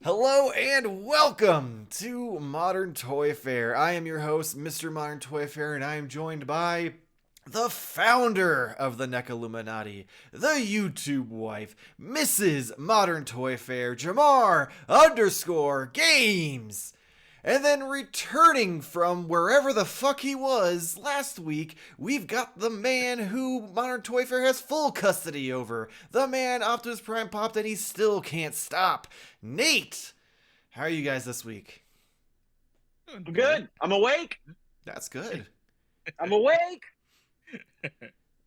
Hello and welcome to Modern Toy Fair. I am your host, Mr. Modern Toy Fair, and I am joined by the founder of the Neca Illuminati, the YouTube wife, Mrs. Modern Toy Fair, Jarmar _games. And then returning from wherever the fuck he was last week, we've got the man who Modern Toy Fair has full custody over. The man Optimus Prime popped and he still can't stop. Nate! How are you guys this week? I'm good. I'm awake. That's good. I'm awake.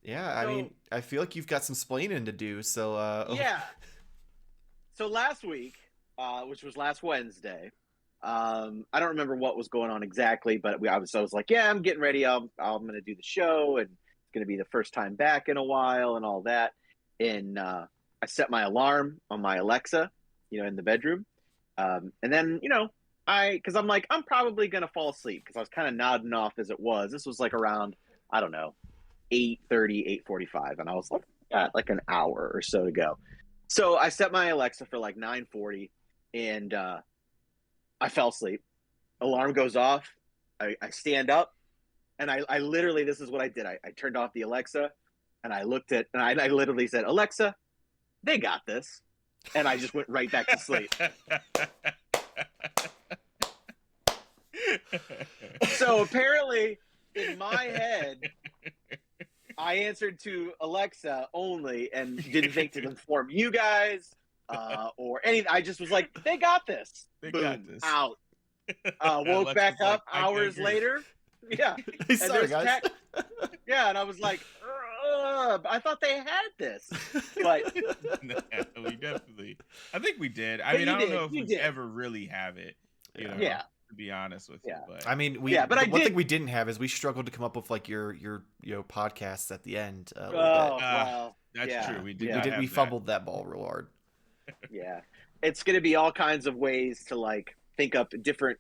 Yeah, I mean, I feel like you've got some splaining to do, so, Yeah. So last week, which was last Wednesday, I don't remember what was going on exactly, but I was like, yeah, I'm getting ready. I'm going to do the show, and it's going to be the first time back in a while and all that. And I set my alarm on my Alexa, in the bedroom. And then, because I'm like, I'm probably going to fall asleep because I was kind of nodding off as it was. This was like around, I don't know, 8:30, 8:45. And I was like, got like an hour or so to go. So I set my Alexa for like 9:40 and I fell asleep. Alarm goes off. I stand up and I literally, this is what I did. I turned off the Alexa and I looked at, and I literally said, Alexa, they got this. And I just went right back to sleep. So apparently in my head, I answered to Alexa only and didn't think to inform you guys or anything. I just was like, they got this. They Boom, got this. out. Woke back up hours later. Yeah. And sorry, guys. Yeah, and I was like, I thought they had this. But No, we definitely. I think we did. I But mean, you I don't did, know if you we did. ever really have it. Yeah. To be honest with Yeah. you, but I mean, but I one did. thing we didn't have is we struggled to come up with like your podcasts at the end. A little Oh, bit. wow. that's Yeah. true. We did. We not did. have We that. fumbled that ball real hard. Yeah. It's going to be all kinds of ways to like think up different,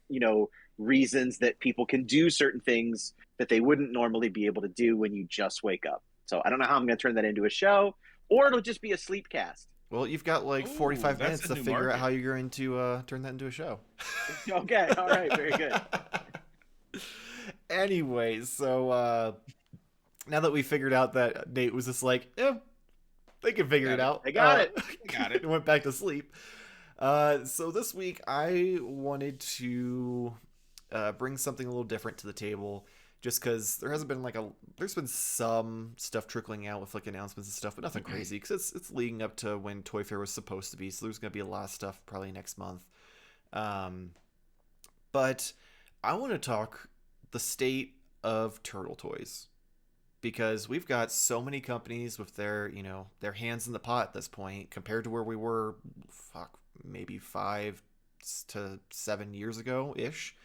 reasons that people can do certain things that they wouldn't normally be able to do when you just wake up. So I don't know how I'm going to turn that into a show, or it'll just be a sleep cast. Well, you've got like Ooh, 45 that's minutes a to new figure out market. how you're going to turn that into a show. Okay. All right. Very good. Anyway, so now that we figured out that Nate was just like, they can figure it out. They got it. They got it. Went back to sleep. So this week I wanted to bring something a little different to the table, just because there hasn't been there's been some stuff trickling out with like announcements and stuff, but nothing crazy because it's leading up to when Toy Fair was supposed to be. So there's gonna be a lot of stuff probably next month. But I want to talk the state of turtle toys, because we've got so many companies with their their hands in the pot at this point compared to where we were maybe 5 to 7 years ago ish,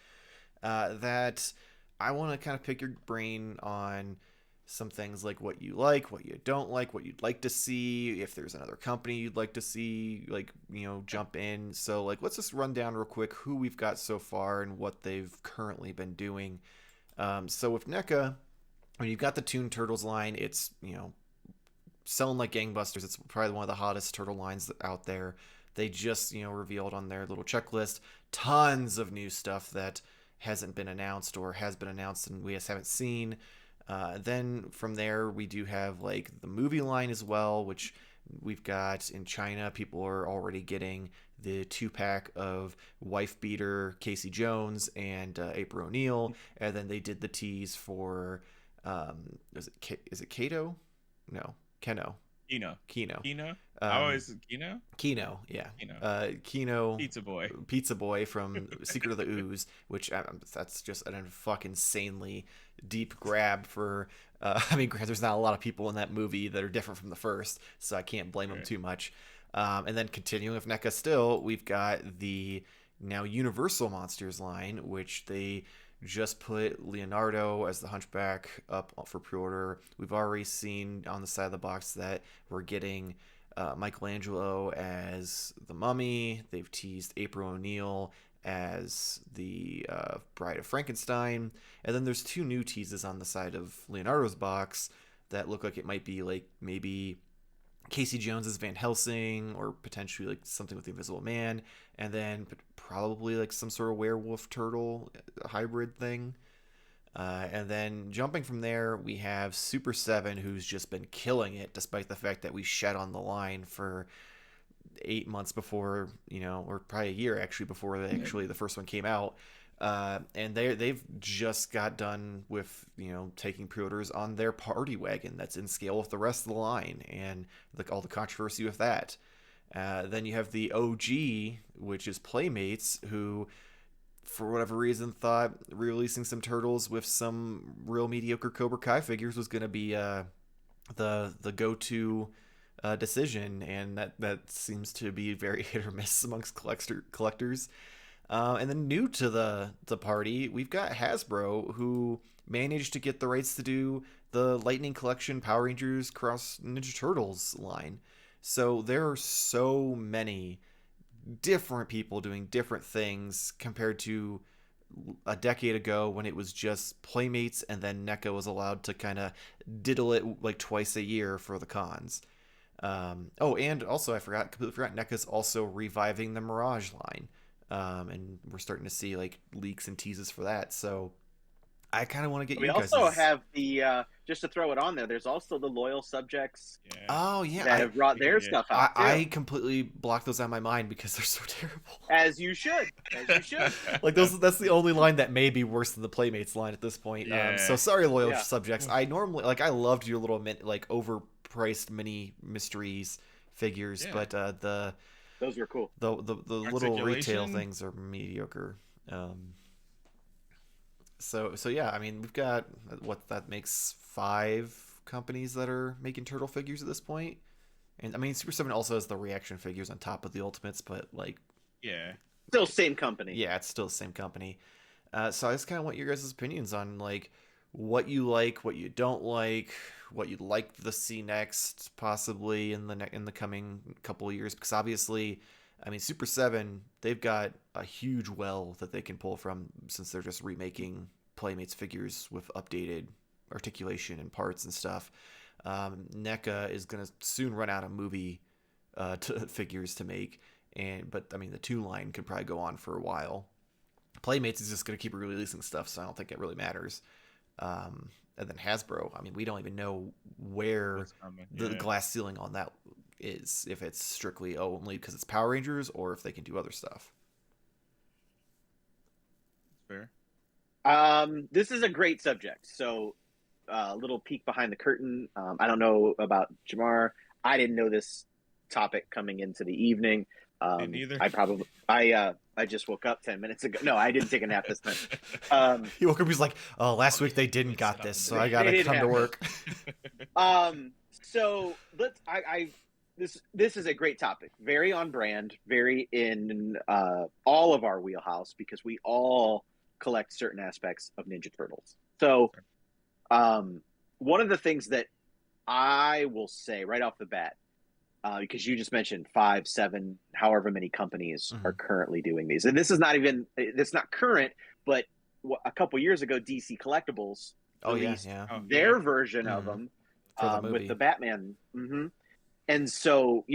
that I want to kind of pick your brain on some things like what you like, what you don't like, what you'd like to see, if there's another company you'd like to see jump in. So let's just run down real quick who we've got so far and what they've currently been doing. So with NECA, when you've got the Toon Turtles line, it's selling like gangbusters. It's probably one of the hottest turtle lines out there. They just revealed on their little checklist tons of new stuff that hasn't been announced or has been announced and we just haven't seen. Then from there we do have like the movie line as well, which we've got in China. People are already getting the 2-pack of Wife Beater Casey Jones and April O'Neil, and then they did the tease for is it Kato? No, Keno. Kino. Kino. I always Kino. Kino, yeah. Kino. Kino. Pizza Boy from Secret of the Ooze, which that's just an fucking insanely deep grab for. I mean, granted, there's not a lot of people in that movie that are different from the first, so I can't blame them too much. And then continuing with NECA still, we've got the now Universal Monsters line, which they just put Leonardo as the Hunchback up for pre-order. We've already seen on the side of the box that we're getting Michelangelo as the Mummy. They've teased April O'Neil as the Bride of Frankenstein. And then there's 2 new teases on the side of Leonardo's box that look like it might be like maybe Casey Jones as Van Helsing, or potentially like something with the Invisible Man, and then probably like some sort of werewolf turtle hybrid thing. And then jumping from there, we have Super7, who's just been killing it, despite the fact that we shed on the line for 8 months before, or probably a year actually before the first one came out. And they've just got done with taking pre-orders on their party wagon that's in scale with the rest of the line, and like all the controversy with that. Then you have the OG, which is Playmates, who for whatever reason thought releasing some turtles with some real mediocre Cobra Kai figures was going to be the go-to decision, and that seems to be very hit or miss amongst collectors. And then new to the party, we've got Hasbro, who managed to get the rights to do the Lightning Collection Power Rangers Cross Ninja Turtles line. So there are so many different people doing different things compared to a decade ago when it was just Playmates, and then Neca was allowed to kind of diddle it like twice a year for the cons. And also I completely forgot, NECA's also reviving the Mirage line. And we're starting to see like leaks and teases for that. So I kind of want to get We you guys. also have the just to throw it on there. There's also the loyal subjects. Yeah. Oh yeah, that have brought their stuff out too. I completely blocked those out of my mind because they're so terrible. As you should. Like that's the only line that may be worse than the Playmates line at this point. Yeah. So sorry, loyal subjects. I normally I loved your little like overpriced mini mysteries figures, but those were cool. The little retail things are mediocre. So yeah, I mean, we've got what that makes 5 companies that are making turtle figures at this point. And I mean, Super7 also has the reaction figures on top of the Ultimates, but like, still same company. Yeah, it's still the same company. So I just kind of want your guys' opinions on like what you like, what you don't like, what you'd like to see next, possibly in the coming couple of years. Because obviously, I mean, Super7, they've got a huge well that they can pull from since they're just remaking Playmates figures with updated articulation and parts and stuff. Neca is going to soon run out of movie figures to make, but I mean, the 2 line could probably go on for a while. Playmates is just going to keep releasing stuff, so I don't think it really matters. And then Hasbro, I mean, we don't even know where the glass ceiling on that is, if it's strictly only because it's Power Rangers or if they can do other stuff. Fair. This is a great subject. So a little peek behind the curtain. I don't know about Jarmar. I didn't know this topic coming into the evening. Neither. I just woke up 10 minutes ago. No, I didn't take a nap this time. He woke up. He's like, "Oh, last week they didn't got this, so I gotta come to work." So this is a great topic. Very on brand. Very in all of our wheelhouse, because we all collect certain aspects of Ninja Turtles. So, one of the things that I will say right off the bat, because you just mentioned 5, 7, however many companies are currently doing these, and this is not even, it's not current, but a couple years ago, DC Collectibles released their version of them with the Batman. And so,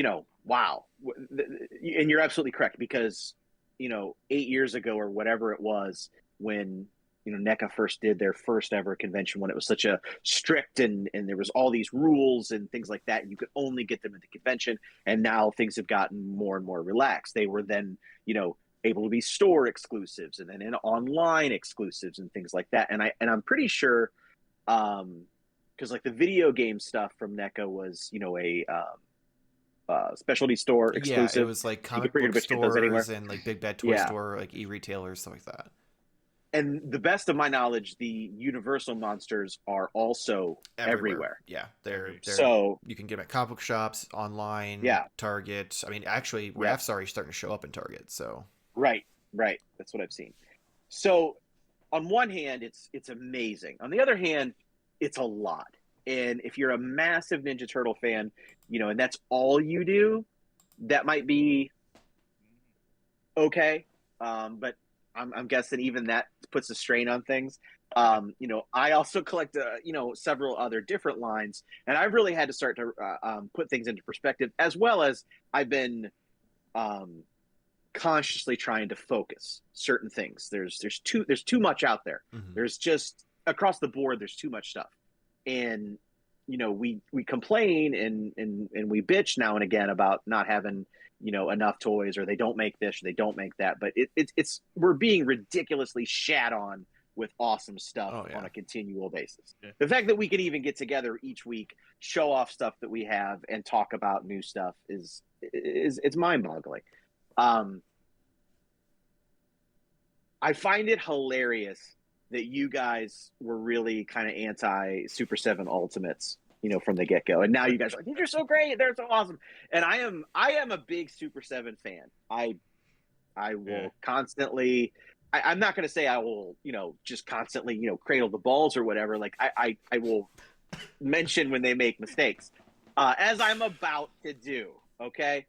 wow. And you're absolutely correct, because 8 years ago or whatever it was, when NECA first did their first ever convention, when it was such a strict and there was all these rules and things like that, you could only get them at the convention. And now things have gotten more and more relaxed. They were then able to be store exclusives, and then in online exclusives and things like that. And I'm pretty sure, because like the video game stuff from NECA was a specialty store exclusive. Yeah, it was like comic book stores and like Big Bad Toy Store, like e-retailers, stuff like that. And the best of my knowledge, the Universal monsters are also everywhere. Yeah, they're so you can get them at comic book shops, online, Target. I mean, actually, Raf's already starting to show up in Target. So right, that's what I've seen. So on one hand, it's amazing. On the other hand, it's a lot. And if you're a massive Ninja Turtle fan, and that's all you do, that might be okay. But I'm guessing even that puts a strain on things. I also collect, several other different lines, and I've really had to start to put things into perspective, as well as I've been consciously trying to focus certain things. There's too much out there. Mm-hmm. There's just across the board. There's too much stuff, and we complain and we bitch now and again about not having enough toys, or they don't make this, or they don't make that. But it's we're being ridiculously shat on with awesome stuff on a continual basis. Yeah. The fact that we can even get together each week, show off stuff that we have, and talk about new stuff is it's mind-boggling. I find it hilarious that you guys were really kind of anti Super 7 Ultimates, from the get-go. And now you guys are like, these are so great, they're so awesome. And I am a big Super 7 fan. I will constantly, I'm not going to say I will, just constantly, cradle the balls or whatever. Like I will mention when they make mistakes, as I'm about to do. Okay.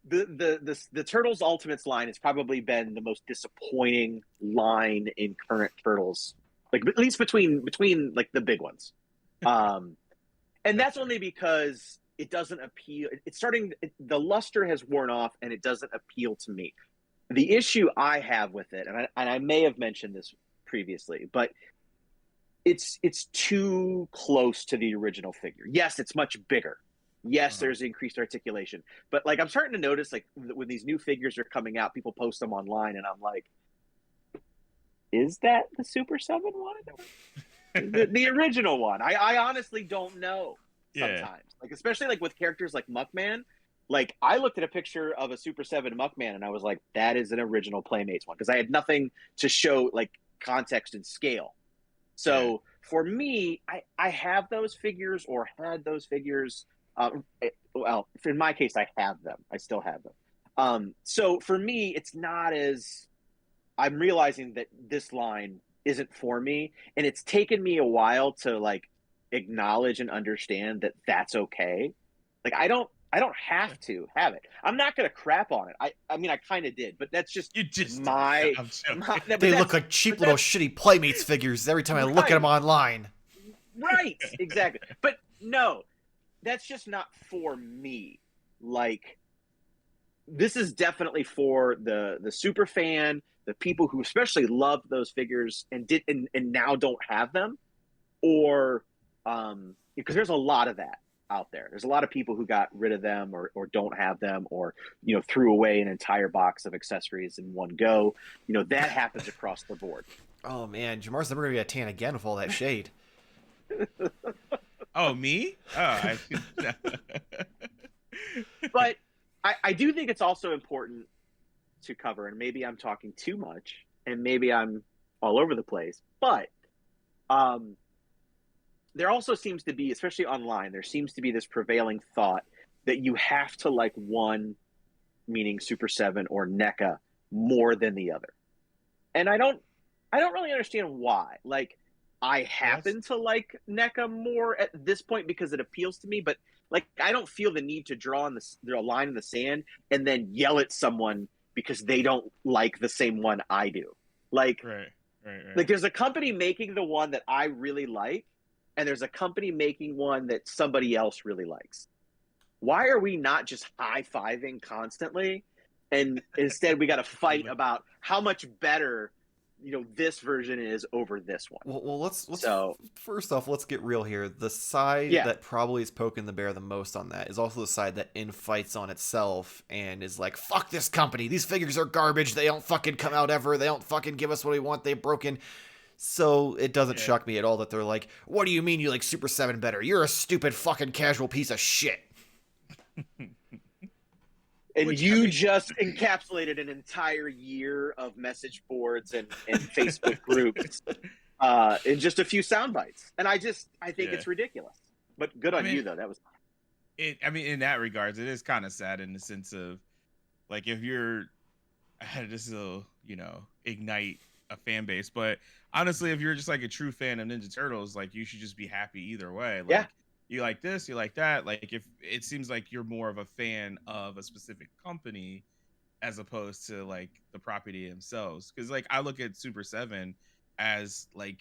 The Turtles Ultimates line has probably been the most disappointing line in current Turtles, like at least between like the big ones. And that's only because it doesn't appeal. The luster has worn off, and it doesn't appeal to me. The issue I have with it, and I may have mentioned this previously, but it's too close to the original figure. Yes, it's much bigger. Yes, there's increased articulation, but like I'm starting to notice, like when these new figures are coming out, people post them online, and I'm like, is that the Super 7 one? the original one? I honestly don't know sometimes. Like especially like with characters like Muckman. Like I looked at a picture of a Super 7 Muckman and I was like, that is an original Playmates one, because I had nothing to show like context and scale. So for me, I have those figures, or had those figures. Well, in my case, I have them. I still have them. So for me, it's not as, I'm realizing that this line isn't for me, and it's taken me a while to like acknowledge and understand that that's okay. Like I don't have to have it. I'm not going to crap on it. I mean, I kind of did, but that's just my they look like cheap little shitty Playmates figures every time I look at them online. Right, exactly. But no, that's just not for me. Like, this is definitely for the super fan, the people who especially loved those figures and did and now don't have them, or because there's a lot of that out there. There's a lot of people who got rid of them, or don't have them, or threw away an entire box of accessories in one go. That happens across the board. Oh man, Jamar's never gonna be a tan again with all that shade. Oh, me? Oh, But I do think it's also important to cover, and maybe I'm talking too much, and maybe I'm all over the place, but there also seems to be, especially online, there seems to be this prevailing thought that you have to like one, meaning Super 7 or Neca, more than the other. And I don't really understand why. Like, I happen to like Neca more at this point because it appeals to me, but like I don't feel the need to draw on the line in the sand and then yell at someone because they don't like the same one I do. Like, like there's a company making the one that I really like, and there's a company making one that somebody else really likes. Why are we not just high-fiving constantly? And instead we got to fight about how much better this version is over this one. Well, let's first off, let's get real here. The side that probably is poking the bear the most on that is also the side that infights on itself and is like, fuck this company. These figures are garbage. They don't fucking come out ever. They don't fucking give us what we want. They're broken. So it doesn't shock me at all that they're like, what do you mean you like Super 7 better? You're a stupid fucking casual piece of shit. And just encapsulated an entire year of message boards and Facebook groups in just a few sound bites. And I think it's ridiculous. But good on you, though. That was it. I mean, in that regards, it is kind of sad in the sense of, like, if you're, this will, ignite a fan base. But honestly, if you're just like a true fan of Ninja Turtles, like, you should just be happy either way. Like, you like this, you like that. Like, if it seems like you're more of a fan of a specific company as opposed to like the property themselves, because like I look at Super 7 as like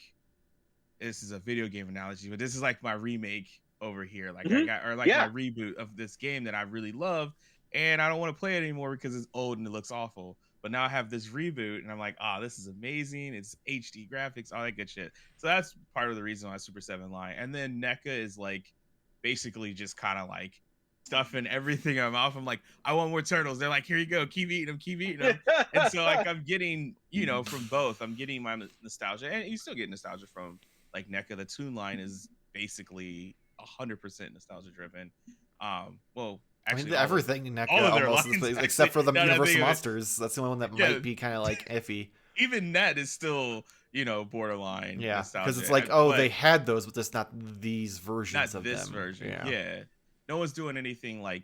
this is a video game analogy, but this is like my remake over here. Like Mhm. I got, or like Yeah. my reboot of this game that I really love, and I don't want to play it anymore because it's old and it looks awful. But now I have this reboot, and I'm like, this is amazing. It's HD graphics, all that good shit. So that's part of the reason why Super 7 line. And then NECA is like basically just kind of like stuffing everything in my mouth. I'm like, I want more turtles. They're like, here you go, keep eating them, keep eating them. And so like I'm getting, from both. I'm getting my nostalgia, and you still get nostalgia from like NECA. The Toon line is basically 100% nostalgia driven. Well, actually, everything in NECA all of their almost lines, is, except for the now that I think Universal of it. Monsters. That's the only one that might be kind of like iffy. Even that is still, borderline Yeah, nostalgia. because it's like, but they had those, but just not these versions not of this them. version. Yeah. No one's doing anything like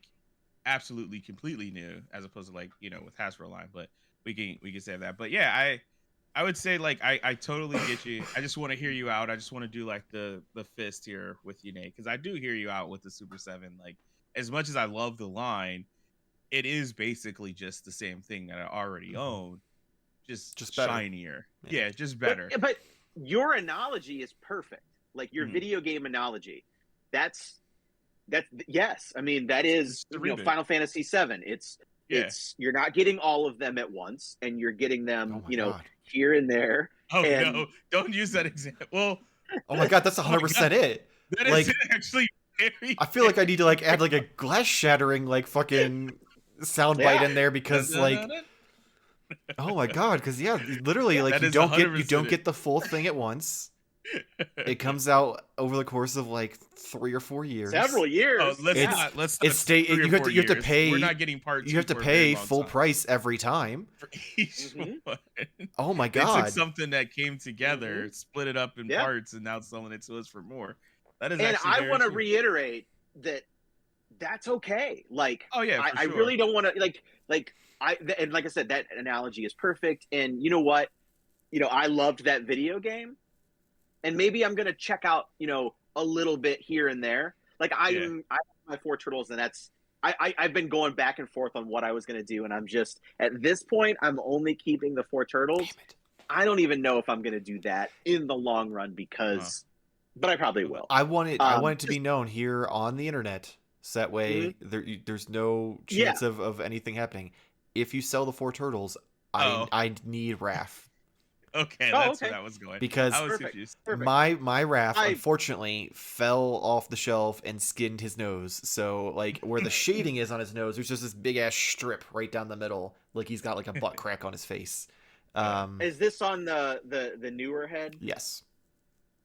absolutely completely new as opposed to like, with Hasbro line, but we can say that. But yeah, I would say like I totally get you. I just want to hear you out. I just want to do like the fist here with you, Nate, because I do hear you out with the Super 7. Like, as much as I love the line, it is basically just the same thing that I already own, just better. shinier. Yeah, just better. But your analogy is perfect. Like your video game analogy. That's yes. I mean, that is Final Fantasy 7. It's you're not getting all of them at once, and you're getting them, God. here and there. Oh and... no! Don't use that example. Well, oh my God, that's 100% it. That like, is actually very. I feel like I need to like add like a glass shattering like fucking soundbite in there because like. Oh my God, because literally like you don't get the full thing at once. It comes out over the course of like 3 or 4 years. Several years. Oh, let's not you have to pay. We're not getting part 2. You have to pay full price every time for each one. Oh my God! They took something that came together, split it up in parts, and now selling it to us for more. That is, and I want to reiterate that that's okay. Like, I really don't want to like. And like I said, that analogy is perfect. And you know what? I loved that video game, and maybe I'm gonna check out, a little bit here and there. Like I have my 4 turtles, and that's I've been going back and forth on what I was gonna do, and I'm just at this point I'm only keeping the 4 turtles. I don't even know if I'm gonna do that in the long run because, but I probably will. I want it to be known here on the internet, so that way there's no chance of anything happening. If you sell the 4 turtles, I need Raph. Okay, that's where that was going. Because I was confused. My Raph unfortunately fell off the shelf and skinned his nose. So like where the shading is on his nose, there's just this big ass strip right down the middle, like he's got like a butt crack on his face. Is this on the newer head? Yes.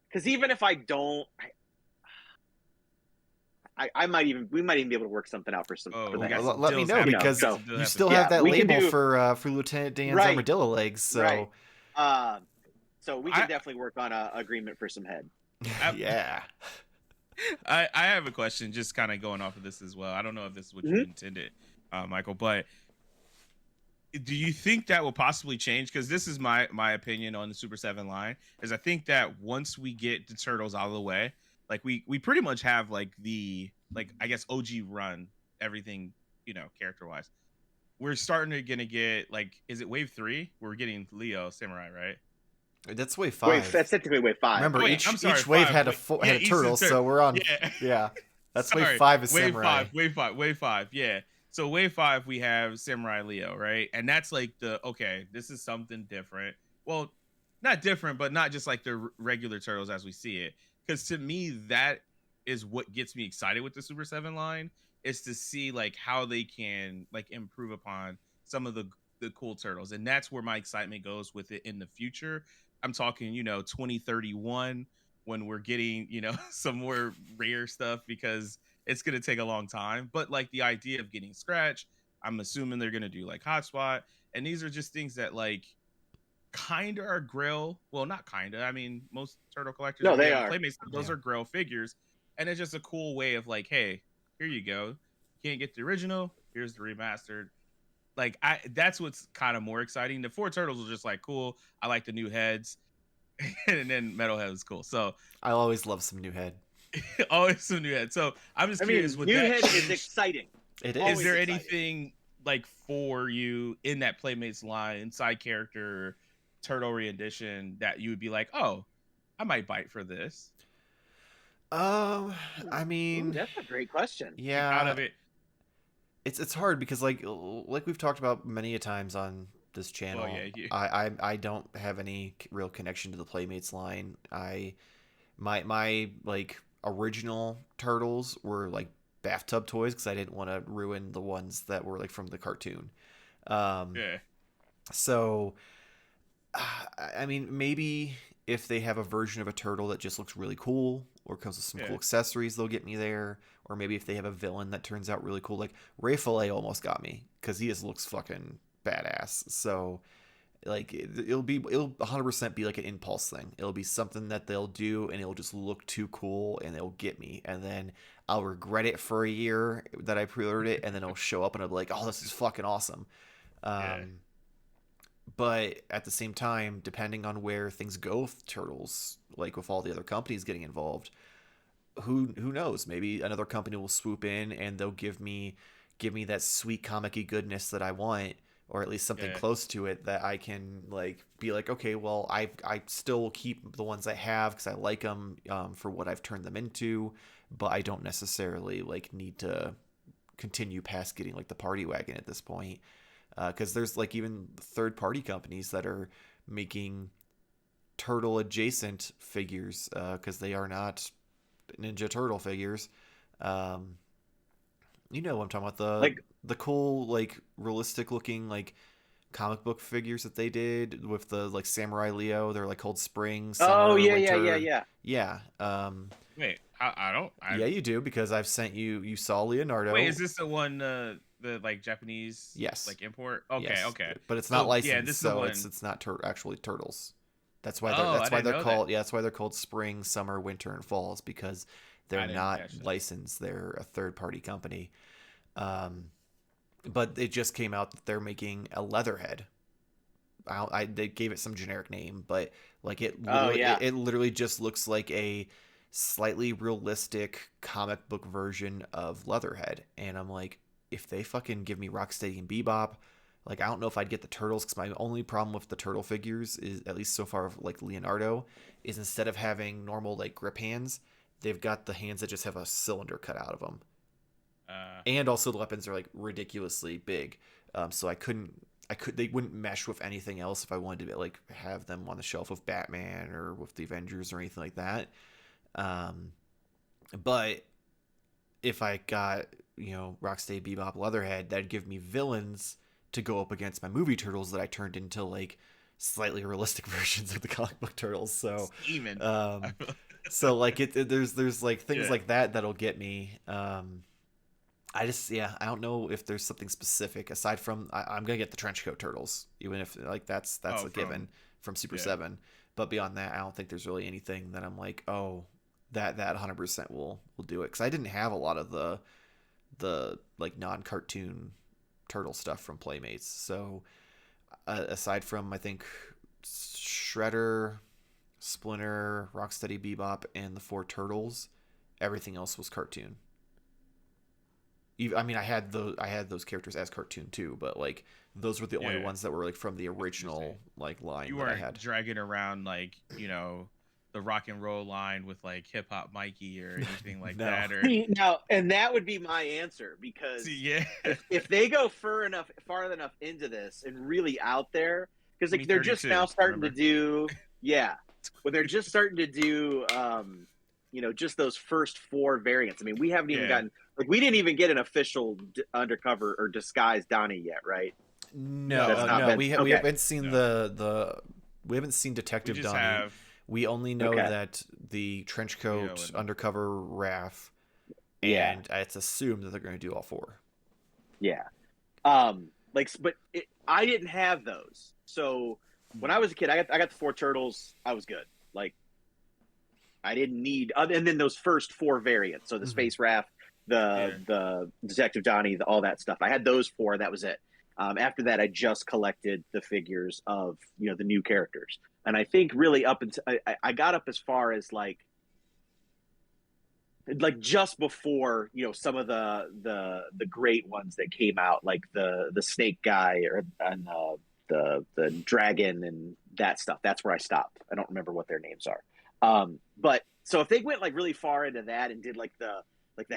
Because even if I don't, we might even be able to work something out for some. Let me know because you still have that label for Lieutenant Dan's armadillo legs. So, so we can definitely work on an agreement for some head. Yeah. I have a question, just kind of going off of this as well. I don't know if this is what you intended, Michael, but do you think that will possibly change? Because this is my opinion on the Super 7 line. Is I think that once we get the turtles out of the way. Like we pretty much have like the I guess OG run everything, character wise. We're starting to gonna get like, is it wave 3? We're getting Leo Samurai, right? That's wave 5. That's technically wave 5. Remember, each wave had a turtle, so we're on. Yeah, that's wave 5 is Samurai. Wave 5. Yeah. So wave 5 we have Samurai Leo, right? And that's like this is something different. Well, not different, but not just like the regular turtles as we see it. Because to me, that is what gets me excited with the Super 7 line, is to see like how they can like improve upon some of the cool turtles. And that's where my excitement goes with it in the future. I'm talking, 2031 when we're getting, some more rare stuff, because it's going to take a long time. But like the idea of getting Scratch, I'm assuming they're going to do like Hotspot. And these are just things that like kind of are Grail. Well, not kind of. I mean, most turtle collectors. No, they are. Playmates, those are Grail figures. And it's just a cool way of like, hey, here you go. Can't get the original. Here's the remastered. Like, that's what's kind of more exciting. The 4 turtles are just like, cool. I like the new heads. And then Metalhead was cool. So I always love some new head. Always some new head. So I'm just curious. New head is exciting. It is. Is there anything like for you in that Playmates line, side character, turtle re-edition that you would be like, oh, I might bite for this. I mean, that's a great question. Like out yeah, of it. it's hard because like we've talked about many a times on this Well, channel. yeah, you. I don't have any real connection to the Playmates line. My like original turtles were like bathtub toys because I didn't want to ruin the ones that were like from the cartoon. Um, Yeah, so I mean, maybe if they have a version of a turtle that just looks really cool or comes with some yeah, cool accessories, they'll get me there. Or maybe if they have a villain that turns out really cool, like Ray Fillet almost got me because he just looks fucking badass. So like it'll 100% be like an impulse thing. It'll be something that they'll do and it'll just look too cool and it'll get me, and then I'll regret it for a year that I pre-ordered it, and then it'll show up and I'll be like, oh, this is fucking awesome. yeah, um but at the same time, depending on where things go with turtles, like with all the other companies getting involved, who knows, maybe another company will swoop in and they'll give me that sweet comic-y goodness that I want, or at least something yeah, close to it that I can like be like, okay, well, I still keep the ones I have because I like them, for what I've turned them into, but I don't necessarily like need to continue past getting like the party wagon at this point, because there's like even third party companies that are making turtle adjacent figures, because they are not Ninja Turtle figures. Um, you know what I'm talking about, Like, the cool like realistic looking like comic book figures that they did with the like Samurai Leo. They're like called spring, oh summer, yeah, yeah, yeah, winter. yeah. Yeah. Wait, I don't. Yeah, you do because I've sent you. You saw Wait, Leonardo. is this the one, the like Japanese Yes. like import? Okay, Yes, okay. but it's not So yeah, licensed, this is the so one. it's not actually turtles. That's why they're Oh, I that's why didn't they're know that. called yeah, that's why they're called spring, summer, winter, and falls, because they're I didn't not catch that. licensed. They're a third party company. Um, but it just came out that they're making a Leatherhead. They gave it some generic name, but like Oh yeah. it literally just looks like a slightly realistic comic book version of Leatherhead, and I'm like, if they fucking give me Rocksteady and Bebop, like I don't know if I'd get the turtles, because my only problem with the turtle figures is, at least so far, of like Leonardo, is instead of having normal like grip hands, they've got the hands that just have a cylinder cut out of them, Uh, and also the weapons are like ridiculously big. So they wouldn't mesh with anything else if I wanted to like have them on the shelf with Batman or with the Avengers or anything like that. Um, but if I got, Rocksteady, Bebop, Leatherhead, that'd give me villains to go up against my movie turtles that I turned into like slightly realistic versions of the comic book turtles. So, Steaming. um, so like there's like things Yeah. like that that'll get me. I just, yeah, I don't know if there's something specific aside from I'm gonna get the trench coat turtles, even if like that's Oh, a given from Super yeah. 7. But beyond that, I don't think there's really anything that I'm like, oh, that 100% will do it, because I didn't have a lot of the like non-cartoon turtle stuff from Playmates. So aside from I think Shredder, Splinter, Rocksteady, Bebop, and the four turtles, everything else was cartoon. I mean, I had those characters as cartoon too, but like those were the only Yeah. ones that were like from the That's interesting. original like line You that I weren't had. dragging around like, the rock and roll line with like hip hop Mikey or anything like No. that, or See, now, and that would be my answer, because see, yeah. if they go far enough into this and really out there, because like they're just now 2032, starting to remember? do, yeah, when they're just starting to do, just those first four variants. I mean, we haven't even Yeah. gotten, like, we didn't even get an official undercover or disguise Donnie yet, right? No, No, That's no, not no. no. been We okay. haven't seen No. we haven't seen We Detective just Donnie. have We only know Okay, that the trench Leo coat and undercover Raph, yeah, and it's assumed that they're going to do all four. yeah. But I didn't have those, so when I was a kid, I got the four turtles. I was good. Like, I didn't need, and then those first four variants. So the Mm-hmm. Space Raft, yeah. the Detective Donnie, all that stuff. I had those four. That was it. After that, I just collected the figures of the new characters, and I think really up until I got up as far as like just before some of the great ones that came out, like the snake guy and the dragon and that stuff. That's where I stopped. I don't remember what their names are. But so if they went like really far into that and did like the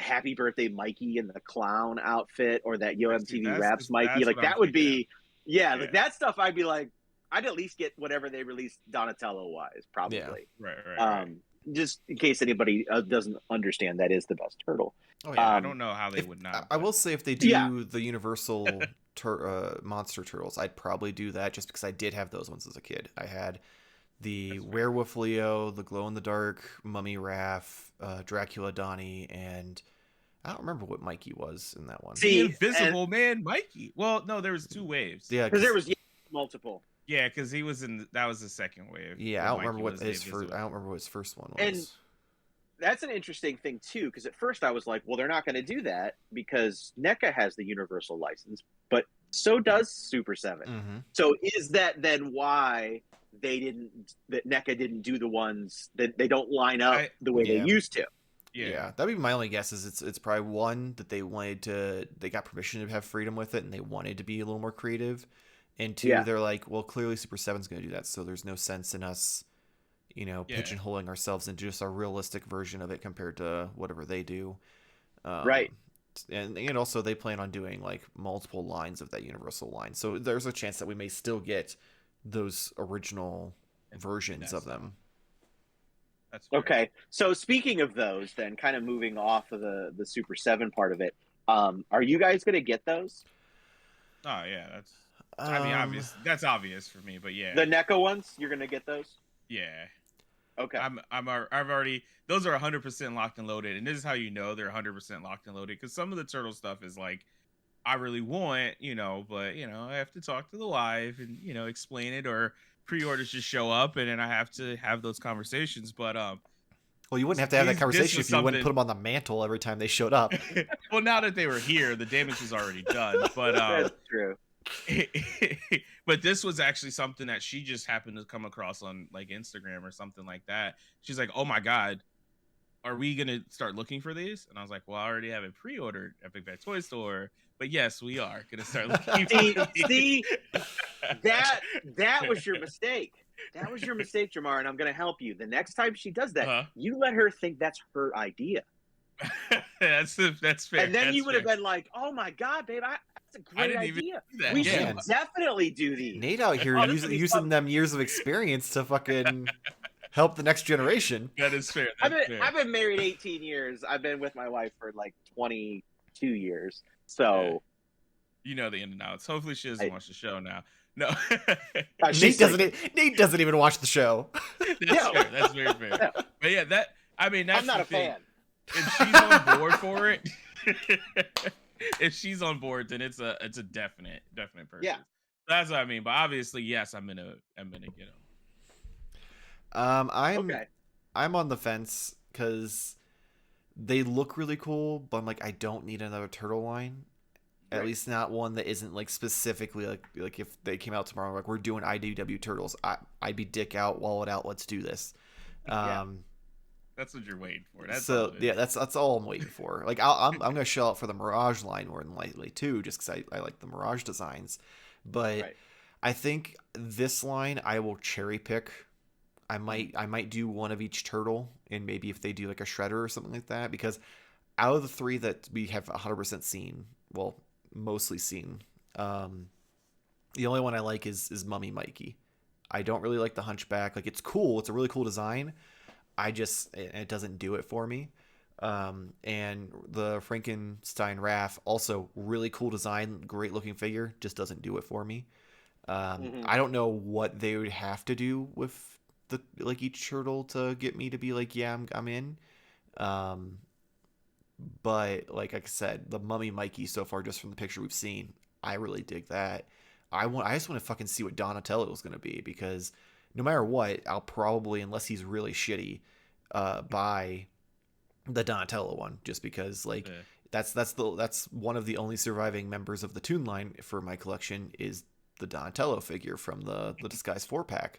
Happy Birthday Mikey and the clown outfit, or that Yo See, MTV Raps Mikey, that's like what I'm that would thinking of. be, yeah, Yeah. like that stuff. I'd be like, I'd at least get whatever they released Donatello wise, probably. Right. Just in case anybody doesn't understand, that is the best turtle. Oh Yeah, yeah. I don't know how they would not. I But will say if they Yeah. do the Universal monster turtles, I'd probably do that just because I did have those ones as a kid. I had the Werewolf Leo, the Glow in the Dark Mummy Raph, Dracula Donnie, and I don't remember what Mikey was in that one. the See, Invisible Man Mikey. Well, no, there was 2 waves. Yeah, because there was multiple. Yeah, because he was in. That was the second wave. Yeah, where I don't Mikey remember what was the his first. Invisible. I don't remember what his first one was. And that's an interesting thing too, because at first I was like, well, they're not going to do that because NECA has the universal license, but so does Super 7. Mm-hmm. So is that then why that NECA didn't do the ones that they don't line up the way they used to? Yeah, that'd be my only guess. Is it's probably one that they got permission to have freedom with it, and they wanted to be a little more creative, and 2, they're like, well, clearly Super 7's going to do that, so there's no sense in us, pigeonholing ourselves into just a realistic version of it compared to whatever they do. Right. And also they plan on doing like multiple lines of that universal line, so there's a chance that we may still get those original versions of them. That's fair. Okay. So speaking of those, then kind of moving off of the Super 7 part of it, are you guys going to get those? Oh yeah, that's. I mean, obvious. That's obvious for me, but yeah. The NECA ones, you're going to get those? Yeah. Okay. I've already. Those are 100% locked and loaded, and this is how you know they're 100% locked and loaded, because some of the turtle stuff is like, I really want, but I have to talk to the wife and explain it, or pre-orders just show up, and then I have to have those conversations. But well, you wouldn't have to have that conversation if you wouldn't put them on the mantle every time they showed up. Well, now that they were here, the damage was already done. But that's true. But this was actually something that she just happened to come across on like Instagram or something like that. She's like, "Oh my god, are we gonna start looking for these?" And I was like, "Well, I already have it pre-ordered at Big Bad Toy Store, but yes, we are gonna start looking for these." See, that was your mistake. That was your mistake, Jarmar, and I'm gonna help you. The next time she does that, you let her think that's her idea. That's fair. And then you would have been like, "Oh my god, babe, that's a great idea. We should definitely do these." Nate out here using them years of experience to fucking help the next generation. That is fair. I've been married 18 years. I've been with my wife for like 22 years. So you know the ins and outs. Hopefully she doesn't watch the show now. No. Nate doesn't even watch the show. That's fair. That's very fair. Yeah. But yeah, that's I'm not a fan. If she's on board for it, if she's on board, then it's a definite purchase. Yeah. That's what I mean. But obviously, yes, I'm gonna get them. I'm on the fence because they look really cool, but I'm like, I don't need another turtle line. Right. At least not one that isn't like specifically like if they came out tomorrow, like we're doing IDW turtles, I'd be dick out, wallet out, let's do this. That's what you're waiting for. That's all I'm waiting for. Like I'm gonna shell out for the Mirage line more than likely too, just because I like the Mirage designs. But I think this line I will cherry pick. I might do one of each turtle, and maybe if they do like a shredder or something like that, because out of the 3 that we have 100% seen, well, mostly seen, the only one I like is Mummy Mikey. I don't really like the Hunchback. Like, it's cool. It's a really cool design. It doesn't do it for me. And the Frankenstein Raph, also really cool design, great looking figure, just doesn't do it for me. I don't know what they would have to do with each turtle to get me to be like, yeah, I'm in. But like I said, the Mummy Mikey so far, just from the picture we've seen, I really dig that. I just want to fucking see what Donatello is going to be, because no matter what, I'll probably, unless he's really shitty, buy the Donatello one, just because that's one of the only surviving members of the Toon line for my collection is the Donatello figure from the Disguise 4-pack.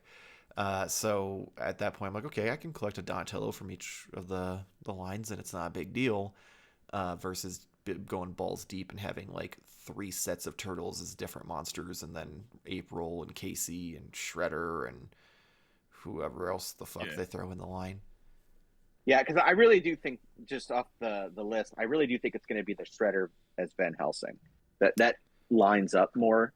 So at that point, I'm like, okay, I can collect a Donatello from each of the lines, and it's not a big deal, versus going balls deep and having like 3 sets of turtles as different monsters, and then April and Casey and Shredder and whoever else the fuck they throw in the line. Yeah, because I really do think, just off the list, I really do think it's going to be the Shredder as Van Helsing. That lines up more.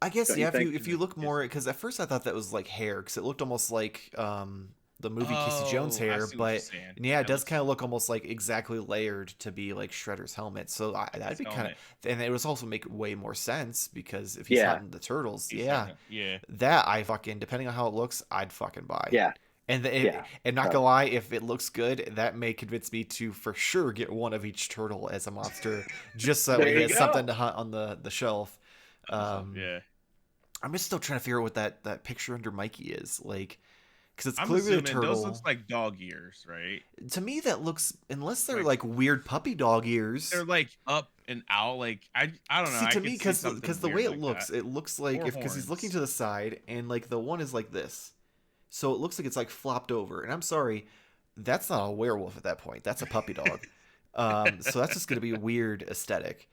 I guess, Don't yeah, you if think? you look more, because at first I thought that was like hair, because it looked almost like the movie Casey Jones I hair, see what you're but saying. yeah, it That does looks kind of look almost like exactly layered to be like Shredder's helmet. So that'd his be kind of, helmet. and it would also make way more sense because if he's Yeah, hunting the turtles, He's yeah, starting to- yeah. that I fucking, depending on how it looks, I'd fucking buy. yeah, And yeah. and not So gonna lie, if it looks good, that may convince me to for sure get one of each turtle as a monster, just so that way there he you has go. something to hunt on the shelf. So, yeah. I'm just still trying to figure out what that picture under Mikey is like, because it's I'm clearly a assuming those looks turtle. like dog ears, right? To me, that looks, unless they're Like like weird puppy dog ears. they're like up and out. Like I don't know. See, I to me, could see because something the way weird like that. it looks like Or if, because he's looking horns. to the side and like the one is like this, so it looks like it's like flopped over. And I'm sorry, that's not a werewolf at that point. That's a puppy dog. So that's just gonna be a weird aesthetic.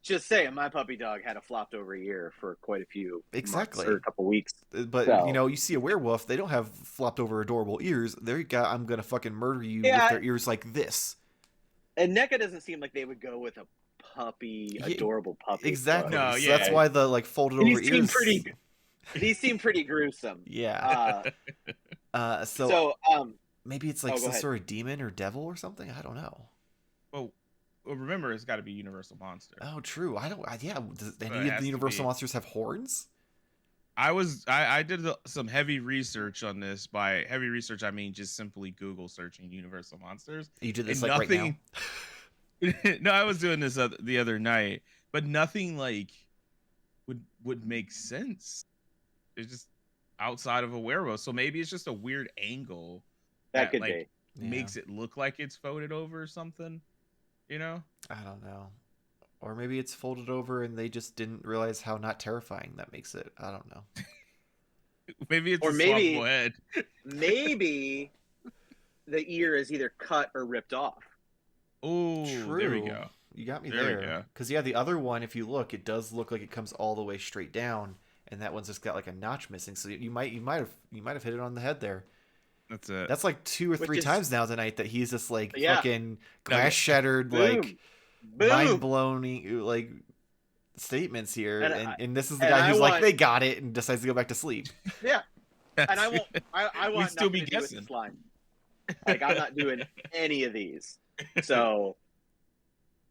Just saying, my puppy dog had a flopped over ear for quite a few months or Exactly. a couple weeks. But you So know, you see a werewolf, they don't have flopped over adorable ears. They got, I'm gonna fucking murder you with yeah, their ears like this. and Neca doesn't seem like they would go with a puppy, Yeah, adorable puppy exactly. look. No, So that's yeah. why the like folded over These seem ears. pretty gruesome. Yeah. So So maybe it's like oh, go some ahead. sort of demon or devil or something. I don't know. well, remember it's got to be Universal Monster. Oh, true. I don't. Yeah. Does So it any of has the to Universal be. monsters have horns? I did some heavy research on this. By heavy research, I mean just simply Google searching Universal Monsters, You did this and like right now. nothing. No, I was doing this the other night, but nothing like would make sense. It's just outside of a werewolf, so maybe it's just a weird angle That could like be. Yeah. makes it look like it's folded over or something. You know? I don't know. Or maybe it's folded over and they just didn't realize how not terrifying that makes it. I don't know. Maybe it's Or a maybe swappable head. maybe the ear is either cut or ripped off. Oh, True. there we go. You got me There we there. go. Because yeah, the other one, if you look, it does look like it comes all the way straight down, and that one's just got like a notch missing. So you might have hit it on the head there. That's it. That's like 2 or 3 is- times now tonight that he's just like Yeah. fucking glass shattered, Boom. like Boom. mind blowing like statements here, and this is the and guy I who's like want- they got it and decides to go back to sleep. Yeah. And I won't. I want still nothing be to do with guessing. this line. Like, I'm not doing any of these. So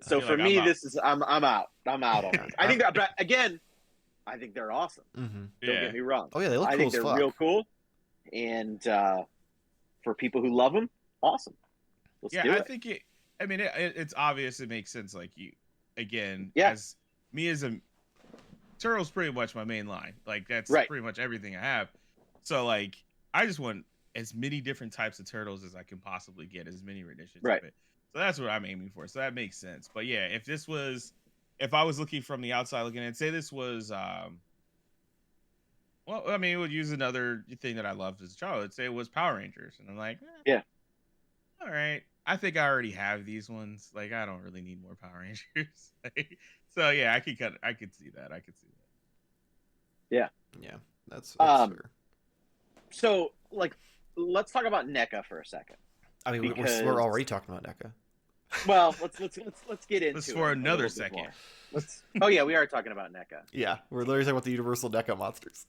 feel for like me, I'm out. this is I'm out. I'm out on these. I think that, but again, I think they're awesome. Mm-hmm. Don't get me wrong. Oh yeah, they look I cool think as they're fuck. real cool, and for people who love them, awesome. Let's do I it. think it. I mean, it's obvious. It makes sense. Like you, again, Yeah. as me as a turtle's pretty much my main line. Like that's Right. pretty much everything I have. So like, I just want as many different types of turtles as I can possibly get, as many renditions Right. of it. So that's what I'm aiming for. So that makes sense. But yeah, if I was looking from the outside looking in, say this was, well, I mean, we'll use another thing that I loved as a child. Let's say it was Power Rangers, and I'm like, Yeah. all right. I think I already have these ones. Like, I don't really need more Power Rangers. So yeah, I could see that. I could see that. Yeah, that's Um, fair. So, like, let's talk about NECA for a second. I mean, because- we're already talking about NECA. Well, let's get into Let's it for a another little bit second. more. Oh yeah, we are talking about NECA. Yeah, we're literally talking about the Universal NECA monsters.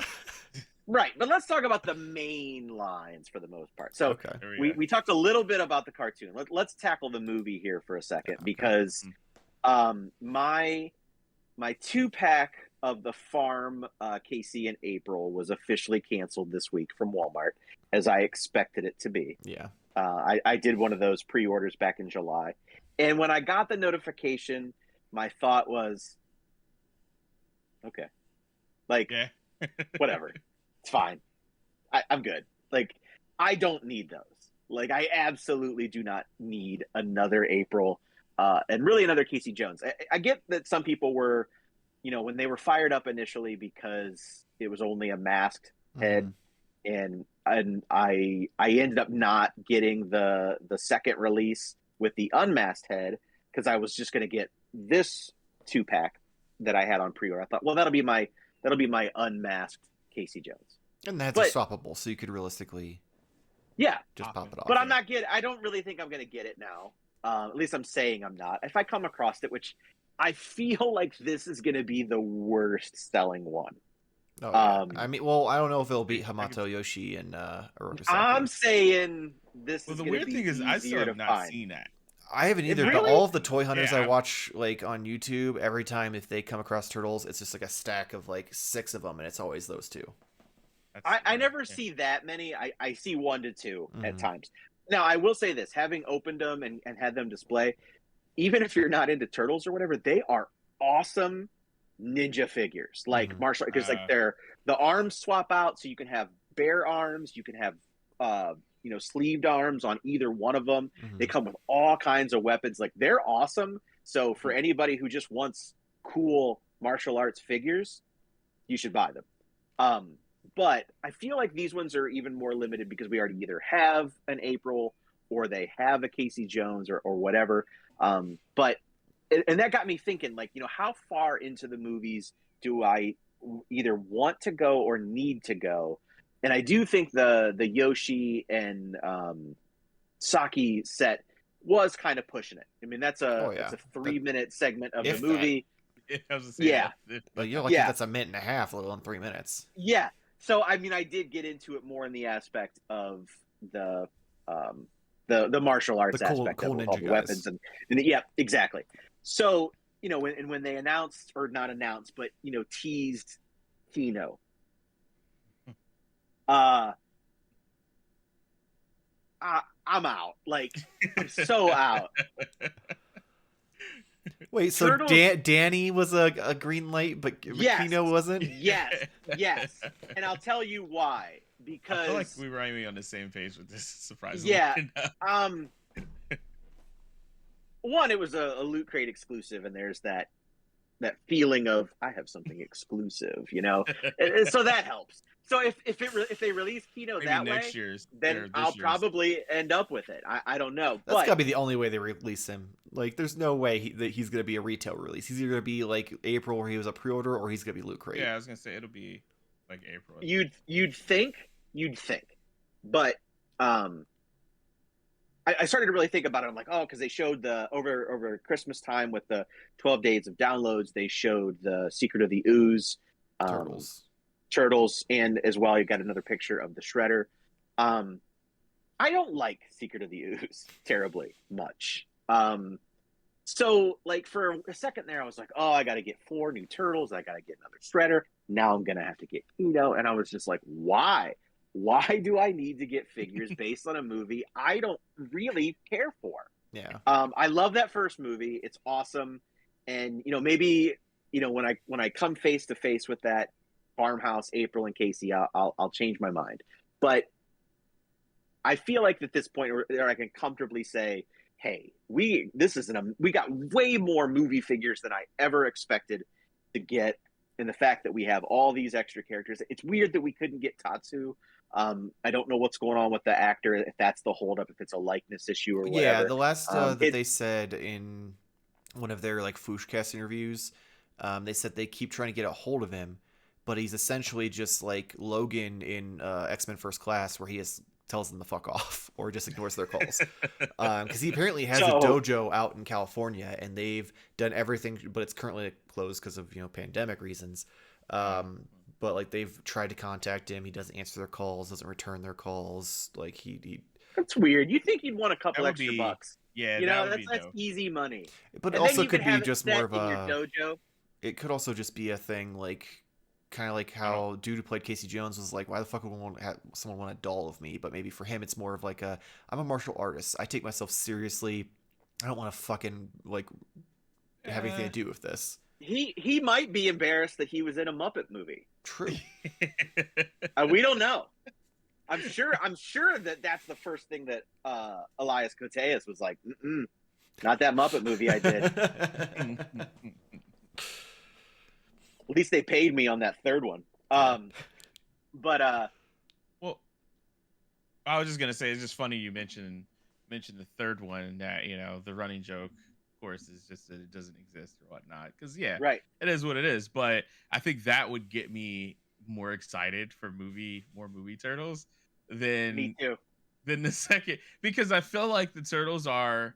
Right, but let's talk about the main lines for the most part. So Okay. There we, go. we talked a little bit about the cartoon. Let's tackle the movie here for a second Okay. because my 2-pack of the Farm KC in April was officially canceled this week from Walmart, as I expected it to be. Yeah. I did one of those pre-orders back in July, and when I got the notification, my thought was, okay, like Yeah. whatever, it's fine. I'm good. Like, I don't need those. Like, I absolutely do not need another April, and really another Casey Jones. I get that some people were, when they were fired up initially because it was only a masked head, and I ended up not getting the second release with the unmasked head because I was just going to get this 2-pack that I had on pre-order. I thought, well, that'll be my unmasked Casey Jones. And the heads are But swappable, so you could realistically yeah, just pop it off. but I'm not I don't really think I'm going to get it now. At least I'm saying I'm not. If I come across it, which I feel like this is going to be the worst selling one. Oh yeah. I mean, well, I don't know if it'll beat Hamato Yoshi and I'm Orosaki. saying this Well, is the going to weird be thing is, I still easier to have not find. seen that. I haven't either, but Really? all of the toy hunters I Yeah. watch like on YouTube, every time if they come across turtles, it's just like a stack of like 6 of them, and it's always those two. I never see that many. I see 1 to 2 at Mhm. times. Now, I will say this, having opened them and had them display, even if you're not into turtles or whatever, they are awesome ninja figures. Like Mhm. martial, because like the arms swap out, so you can have bare arms, you can have sleeved arms on either one of them. They Mhm. come with all kinds of weapons. Like they're awesome. So for anybody who just wants cool martial arts figures, you should buy them. But I feel like these ones are even more limited because we already either have an April or they have a Casey Jones or whatever. But and that got me thinking, like, how far into the movies do I either want to go or need to go? And I do think the Yoshi and Saki set was kind of pushing it. I mean, that's Oh a yeah. 3-minute segment of the If that. movie. I was Yeah. Like you're lucky Yeah. that's a minute and a half, let alone 3 minutes. Yeah. So I mean, I did get into it more in the aspect of the martial arts The cool aspect of ninja all the guys. weapons and yeah, exactly. So when they announced, or not announced, but teased Kino, I'm out. Like, I'm so out. Wait, so Turtles. Danny was a green light, but Yes. Kino wasn't? Yes. And I'll tell you why. Because I feel like we might be on the same page with this, surprisingly. Yeah. One, it was a Loot Crate exclusive, and there's that feeling of I have something exclusive, and so that helps. So if they release Kino Maybe that next way, year's, then I'll probably end up with it. I don't know. That's gotta be the only way they release him. Like, there's no way that he's gonna be a retail release. He's either gonna be like April, where he was a pre-order, or he's gonna be Loot Crate. Yeah, I was gonna say it'll be like April. You'd think, but I started to really think about it. I'm like, oh, because they showed the over Christmas time with the 12 days of downloads, they showed the Secret of the Ooze, turtles, and as well, you got another picture of the Shredder. I don't like Secret of the Ooze terribly much. So like for a second there, I was like, oh, I got to get 4 new turtles. I got to get another Shredder. Now I'm gonna have to get Kino, and I was just like, why? Why do I need to get figures based on a movie I don't really care for? Yeah. I love that first movie. It's awesome. And, maybe, when I come face to face with that farmhouse, April and Casey, I'll change my mind. But I feel like at this point where I can comfortably say, hey, we got way more movie figures than I ever expected to get. And the fact that we have all these extra characters, it's weird that we couldn't get Tatsu. I don't know what's going on with the actor, if that's the holdup, if it's a likeness issue or whatever. Yeah, the last that they said in one of their like Fooshcast interviews, they said they keep trying to get a hold of him, but he's essentially just like Logan in X-Men First Class, where he tells them to fuck off or just ignores their calls. Because he apparently has a dojo out in California, and they've done everything, but it's currently closed because of pandemic reasons. But like they've tried to contact him, he doesn't answer their calls, doesn't return their calls. Like he That's weird. You think you'd want a couple extra bucks? Yeah, that's easy money. But it also could be just more of a dojo. It could also just be a thing like kind of like how dude who played Casey Jones was like, why the fuck would someone want a doll of me? But maybe for him it's more of like I'm a martial artist, I take myself seriously, I don't want to fucking like have anything to do with this. He might be embarrassed that he was in a Muppet movie. True. We don't know. I'm sure that's the first thing that Elias Koteas was like, not that Muppet movie I did. At least they paid me on that third one. Well, I was just gonna say, it's just funny you mentioned the third one, that the running joke, of course, is just that it doesn't exist or whatnot. Because right, it is what it is. But I think that would get me more excited for more movie turtles than Me too. than the second, because I feel like the turtles are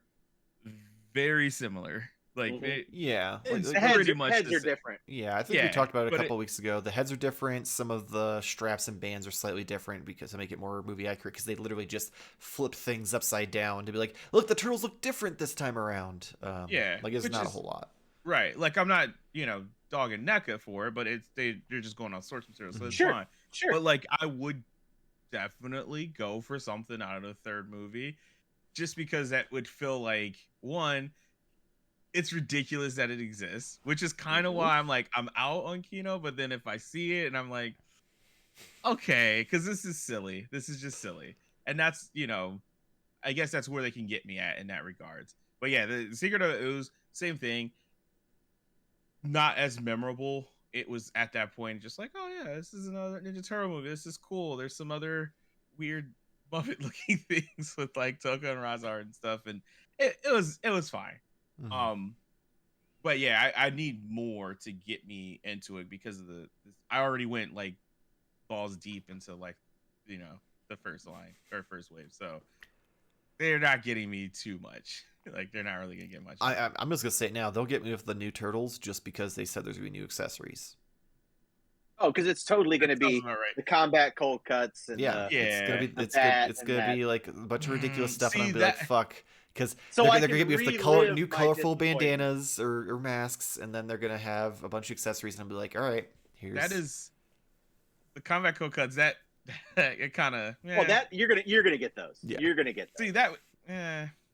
very similar. Like Yeah, it's The heads, pretty much heads the are same. different. yeah. I think we talked about it a but couple weeks ago. The heads are different. Some of the straps and bands are slightly different because to make it more movie accurate. Because they literally just flip things upside down to be like, look, the turtles look different this time around. Yeah, like it's which not a is whole lot. right. Like I'm not, dogging NECA for it, but they're just going on source material, so it's Sure, fine. sure. But like I would definitely go for something out of the third movie, just because that would feel like, one, it's ridiculous that it exists, which is kind of why I'm like, I'm out on Kino. But then if I see it and I'm like, okay, because this is silly. This is just silly. And that's, I guess that's where they can get me at in that regards. But yeah, the Secret of Ooze, same thing. Not as memorable. It was at that point just like, oh yeah, this is another Ninja Turtle movie. This is cool. There's some other weird Muppet looking things with like Toka and Razar and stuff. And it was fine. Mhm. But yeah, I need more to get me into it because of I already went like balls deep into like, the first line or first wave. So they're not getting me too much. Like they're not really gonna get much. I'm just gonna say it now. They'll get me with the new turtles just because they said there's gonna be new accessories. Oh, because it's totally going to be the combat cold cuts and Yeah, it's gonna be it's gonna be like a bunch of ridiculous stuff, and I'm gonna be like, fuck, because they're gonna get me with the new colorful bandanas or masks, and then they're gonna have a bunch of accessories, and I'll be like, all right, here's that is the combat cold cuts. That it kind of well, that you're gonna get those. Yeah. You're gonna get those. see that.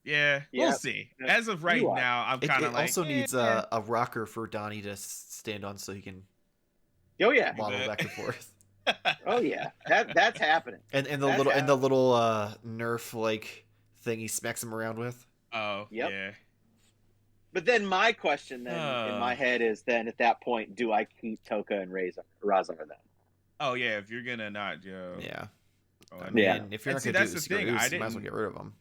Yeah, we'll see. As of right now, I'm kind of like. It also needs a rocker for Donnie to stand on so he can. Oh yeah, waddle back and forth. Oh yeah, that's happening. And the little Nerf like thing he smacks him around with. Oh yeah. But then my question then in my head is then at that point, do I keep Toka and Razar then? Oh yeah, if you're gonna not, yeah. Oh, I mean, if you're not gonna do the thing, you might as well get rid of them.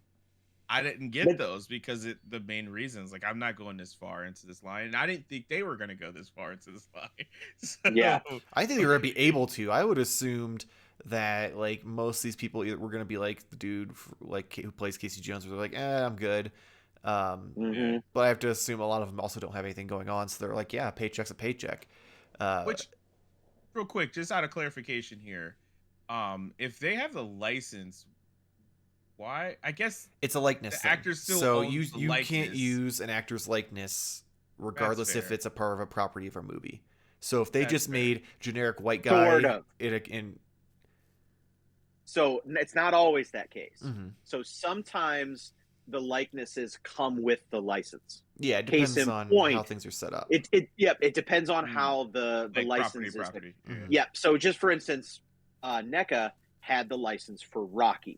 I didn't get those because the main reasons, like I'm not going this far into this line, and I didn't think they were going to go this far into this line. So, yeah, I think they were going to be able to. I would assumed that like most of these people were going to be like the dude like who plays Casey Jones, where they're like, I'm good. But I have to assume a lot of them also don't have anything going on, so they're like, yeah, paycheck's a paycheck. Which, real quick, just out of clarification here, if they have the license. Why? I guess it's a likeness the actor still so owns you can't use an actor's likeness regardless if it's a part of a property of a movie. So if they just made generic white guy so it's not always that case. So sometimes the likenesses come with the license. Yeah, it depends on how things are set up. It depends on how the like license is. Yeah. So just for instance, NECA had the license for Rocky.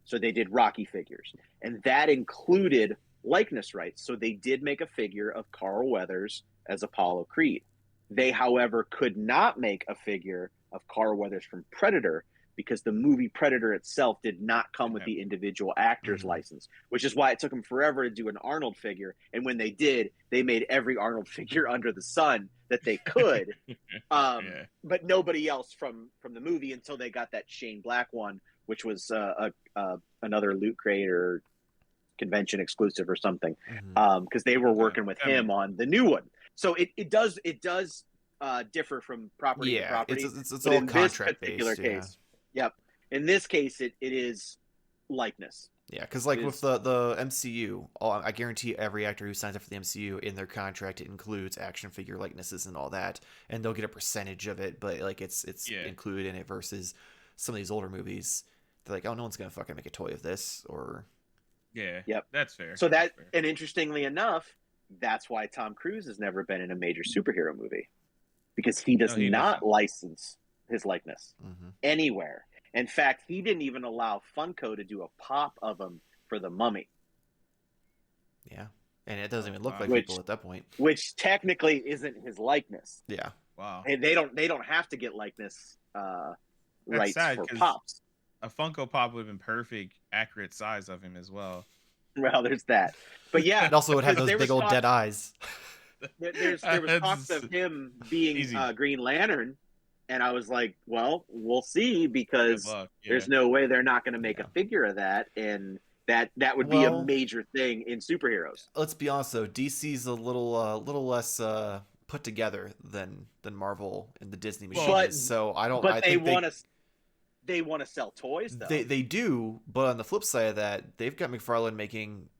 So they did Rocky figures, and that included likeness rights. So they did make a figure of Carl Weathers as Apollo Creed. They, however, could not make a figure of Carl Weathers from Predator because the movie Predator itself did not come with the individual actor's license, which is why it took them forever to do an Arnold figure. And when they did, they made every Arnold figure under the sun that they could, but nobody else from the movie until they got that Shane Black one, which was another Loot Crate or convention exclusive or something, because they were working with him on the new one. So it does differ from property to property. It's all contract based. Case, in this case, it is likeness. Yeah, because like with the MCU, I guarantee every actor who signs up for the MCU in their contract, it includes action figure likenesses and all that, and they'll get a percentage of it, but like it's included in it versus some of these older movies. They're like, oh, no one's gonna fucking make a toy of this, or that's fair. So and interestingly enough, that's why Tom Cruise has never been in a major superhero movie, because he does not license his likeness anywhere. In fact, he didn't even allow Funko to do a pop of him for the Mummy. Yeah, and it doesn't even look like people at that point, which technically isn't his likeness. Yeah, wow. And they don't have to get likeness rights for pops. A Funko Pop would have been perfect, accurate size of him as well. Well, there's that. But yeah, it also would have those big old dead eyes. There was talks of him being Green Lantern And I was like, well, we'll see, Good because luck. Yeah. there's no way they're not going to make Yeah. a figure of that, and that would be a Well, major thing in superheroes. let's be honest though, DC's a little less put together than Marvel and the Disney machine Well, is. So But I they think want to sell toys though. they do, but on the flip side of that, they've got McFarlane making,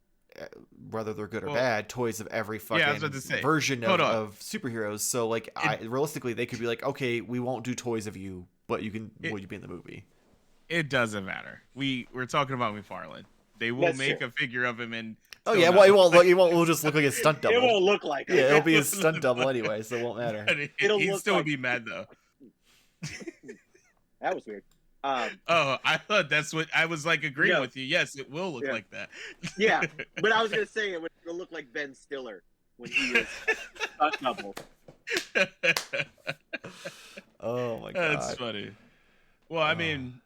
whether they're good or bad, toys of every Yeah, I was fucking about to say, version hold on. of superheroes. So like, realistically, they could be like, okay, we won't do toys of you, but will you be in the movie? It doesn't matter. We're talking about McFarlane. They will That's make true. a figure of him, and Oh yeah, well, it won't. We'll just look like a stunt double. It won't look like Yeah, it'll be a stunt double anyway, so it won't matter. It'll he'd look still like- be mad though. That was weird. Oh, I thought that's what I was like agreeing No. with you. Yes, it will look Yeah. like that. Yeah, but I was gonna say it would look like Ben Stiller when he is stunt double. Oh my god, That's funny. Well, I mean,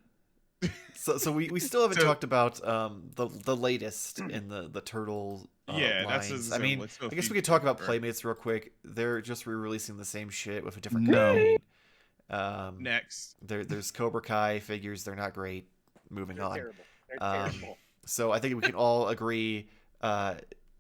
so we still haven't So- talked about the latest in the turtle yeah, lines. that's. I mean, let's go I guess we feed could talk about Cooper. Playmates real quick. They're just re-releasing the same shit with a different No. campaign. Next. There's Cobra Kai figures. They're not great. Moving They're on. terrible. They're Um, terrible. So I think we can all agree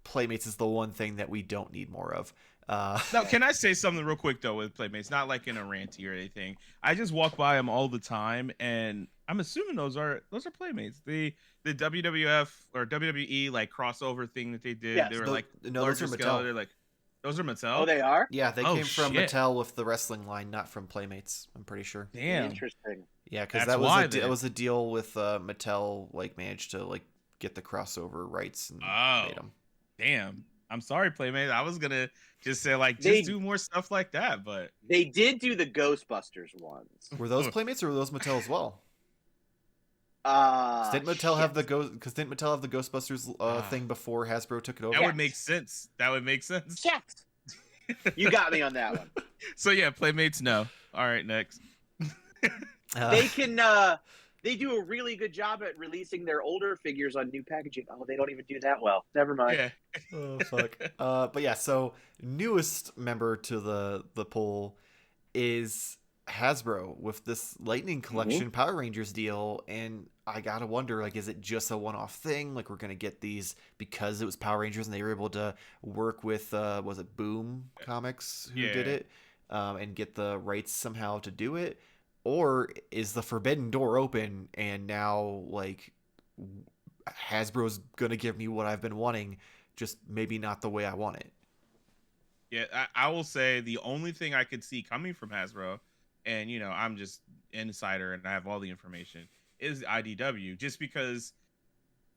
Playmates is the one thing that we don't need more of. Now, can I say something real quick though with Playmates? Not like in a ranty or anything. I just walk by them all the time, and I'm assuming those are Playmates. The WWF or WWE like crossover thing that they did. Yes. They were Tho- like no, those larger are scale. Mattel. They're like those are Mattel. Oh, they are? Yeah, they Oh, came from shit. Mattel with the wrestling line, not from Playmates. I'm pretty sure. Damn. Interesting. Yeah, because That's that was why that then. was a deal with Mattel. Like managed to like get the crossover rights and Oh. made them. Damn. I'm sorry, Playmates. I was gonna just say like just They- do more stuff like that, but They did do the Ghostbusters ones. Were those Playmates or were those Mattel as well? Didn't Mattel have the Ghostbusters thing before Hasbro took it over? that Yes. would make sense. That would make sense. Shit. You got me on that one. So yeah, Playmates, no. All right, next. They can they do a really good job at releasing their older figures on new packaging. Oh, they don't even do that well. Never mind. Yeah. Oh fuck. But yeah, so newest member to the poll is Hasbro with this Lightning Collection Power Rangers deal, and I gotta wonder, like, is it just a one-off thing? Like, we're gonna get these because it was Power Rangers and they were able to work with was it Boom Comics who did Yeah. it, and get the rights somehow to do it, or is the forbidden door open and now like Hasbro's gonna give me what I've been wanting, just maybe not the way I want it. Yeah, I will say the only thing I could see coming from Hasbro, and you know, I'm just insider and I have all the information, is IDW. Just because,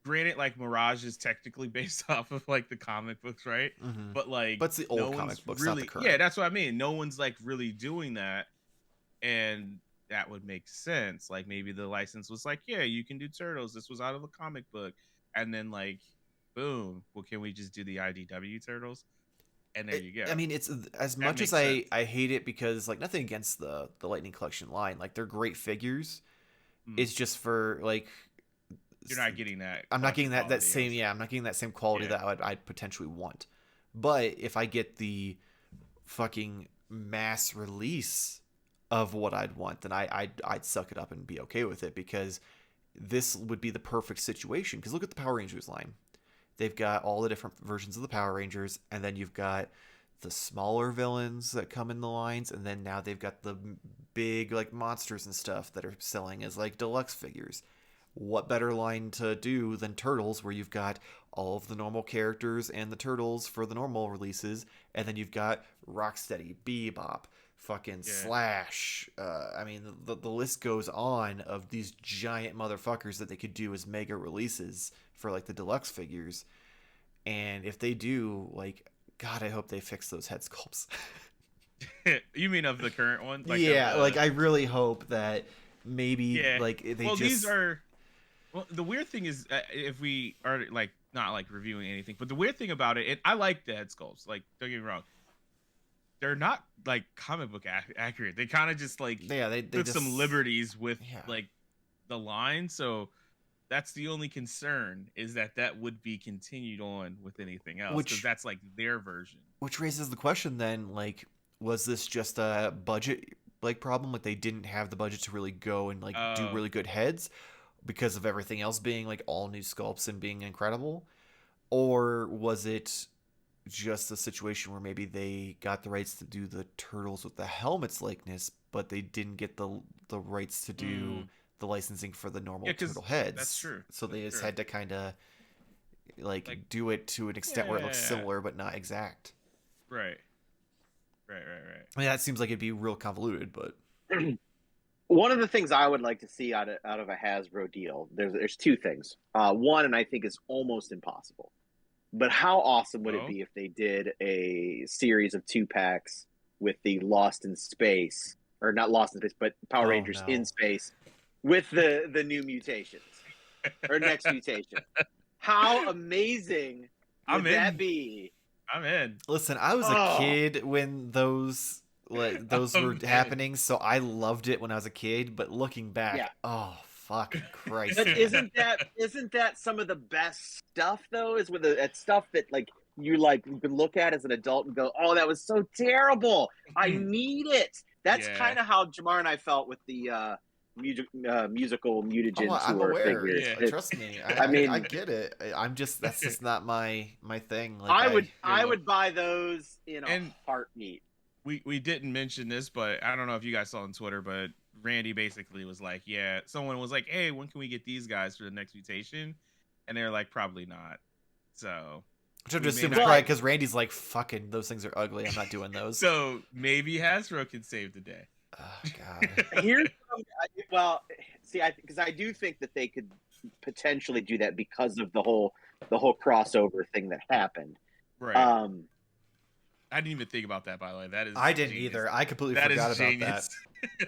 granted, like Mirage is technically based off of like the comic books, right? Mm-hmm. But like, But it's the old no comic one's books, not really, the current. yeah, that's what I mean. No one's like really doing that, and that would make sense. Like maybe the license was like, yeah, you can do Turtles. This was out of a comic book, and then like, boom. Well, can we just do the IDW Turtles? And there you go. I mean, it's as That much as makes sense. I hate it, because like nothing against the Lightning Collection line, like they're great figures. Mm. It's just for like You're not getting that. I'm not getting that quality, same yes. yeah I'm not getting that same quality Yeah. that I'd potentially want. But if I get the fucking mass release of what I'd want, then I'd suck it up and be okay with it, because this would be the perfect situation. Because look at the Power Rangers line. They've got all the different versions of the Power Rangers, and then you've got the smaller villains that come in the lines, and then now they've got the big like monsters and stuff that are selling as like deluxe figures. What better line to do than Turtles, where you've got all of the normal characters and the Turtles for the normal releases, and then you've got Rocksteady, Bebop, fucking Yeah. Slash. I mean, the list goes on of these giant motherfuckers that they could do as mega releases for like the deluxe figures. And if they do, like, God, I hope they fix those head sculpts. You mean of the current one? Yeah, of the- like I really hope that maybe Yeah. like they well, just these are. Well, the weird thing is, if we are like not like reviewing anything, but the weird thing about it, I like the head sculpts. Like, don't get me wrong, they're not like comic book accurate. They kind of just like they took just some liberties with Yeah. like the line. So that's the only concern, is that would be continued on with anything else, because Which- that's like their version. Which raises the question then, like, was this just a budget like problem, like they didn't have the budget to really go and like do Oh, really good heads because of everything else being like all new sculpts and being incredible, or was it just a situation where maybe they got the rights to do the turtles with the helmets likeness, but they didn't get the rights to do mm, the licensing for the normal yeah, because turtle that's heads, true. so they That's just true. had to kind of like Like, do it to an extent where it looks yeah, similar but not exact. right, right. I mean, that seems like it'd be real convoluted, but One of the things I would like to see out of a Hasbro deal, there's two things. One, and I think is almost impossible, but how awesome would it Oh, be if they did a series of 2-packs with the Lost in Space, or not Lost in Space, but Power oh Rangers in no. space with the new mutations or next mutation? How amazing I'm would that in. be? I'm in. Listen, I was a Oh, kid when those were I'm in. happening, so I loved it when I was a kid. But looking yeah. back, oh fucking Christ, But man! isn't that some of the best stuff though? Is with that stuff that like you can look at as an adult and go, "Oh, that was so terrible. I need it." That's Yeah, kind of how Jamar and I felt with the musical Oh, mutagen I'm tour aware. figures. yeah. Trust me, I I mean, get it. I'm just that's just not my thing. Like I I would Here, I look. would buy those in a And heartbeat. we didn't mention this, but I don't know if you guys saw on Twitter, but Randy basically was like, yeah, someone was like, hey, when can we get these guys for the next mutation? And they're like, probably not. So which I we just may assume it's not probably But get. because Randy's like, fucking, those things are ugly. I'm not doing those. So maybe Hasbro can save the day. Oh God. here's well, see, because I do think that they could potentially do that because of the whole crossover thing that happened. Right. Um, I didn't even think about that, by the way. That I is didn't genius. either. I completely That forgot is about that. genius.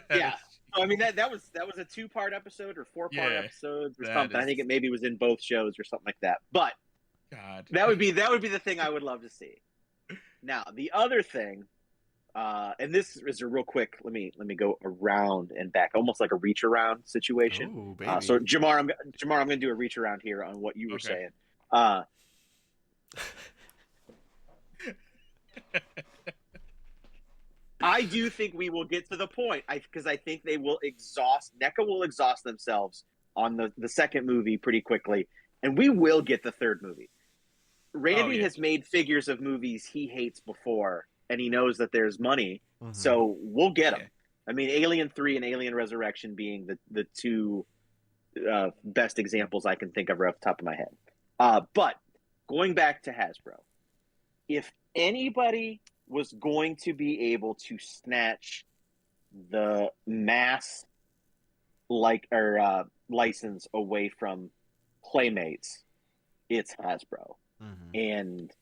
That yeah. is, So, I mean that was a 2-part episode or 4-part yeah, episodes or that something. I is, think it maybe was in both shows or something like that. But God. that would be the thing I would love to see. Now the other thing, and this is a real quick. Let me go around and back, almost like a reach around situation. Oh So baby. Jamar, I'm going to do a reach around here on what you were Okay. saying. I do think we will get to the point, because I think they will NECA will exhaust themselves on the second movie pretty quickly, and we will get the third movie. Oh Randy yeah. has made figures of movies he hates before, and he knows that there's money, Mm-hmm. so we'll get them. Yeah. I mean, Alien 3 and Alien Resurrection being the two best examples I can think of right off the top of my head. But going back to Hasbro, if anybody was going to be able to snatch the mass license away from Playmates, it's Hasbro. Mm-hmm. And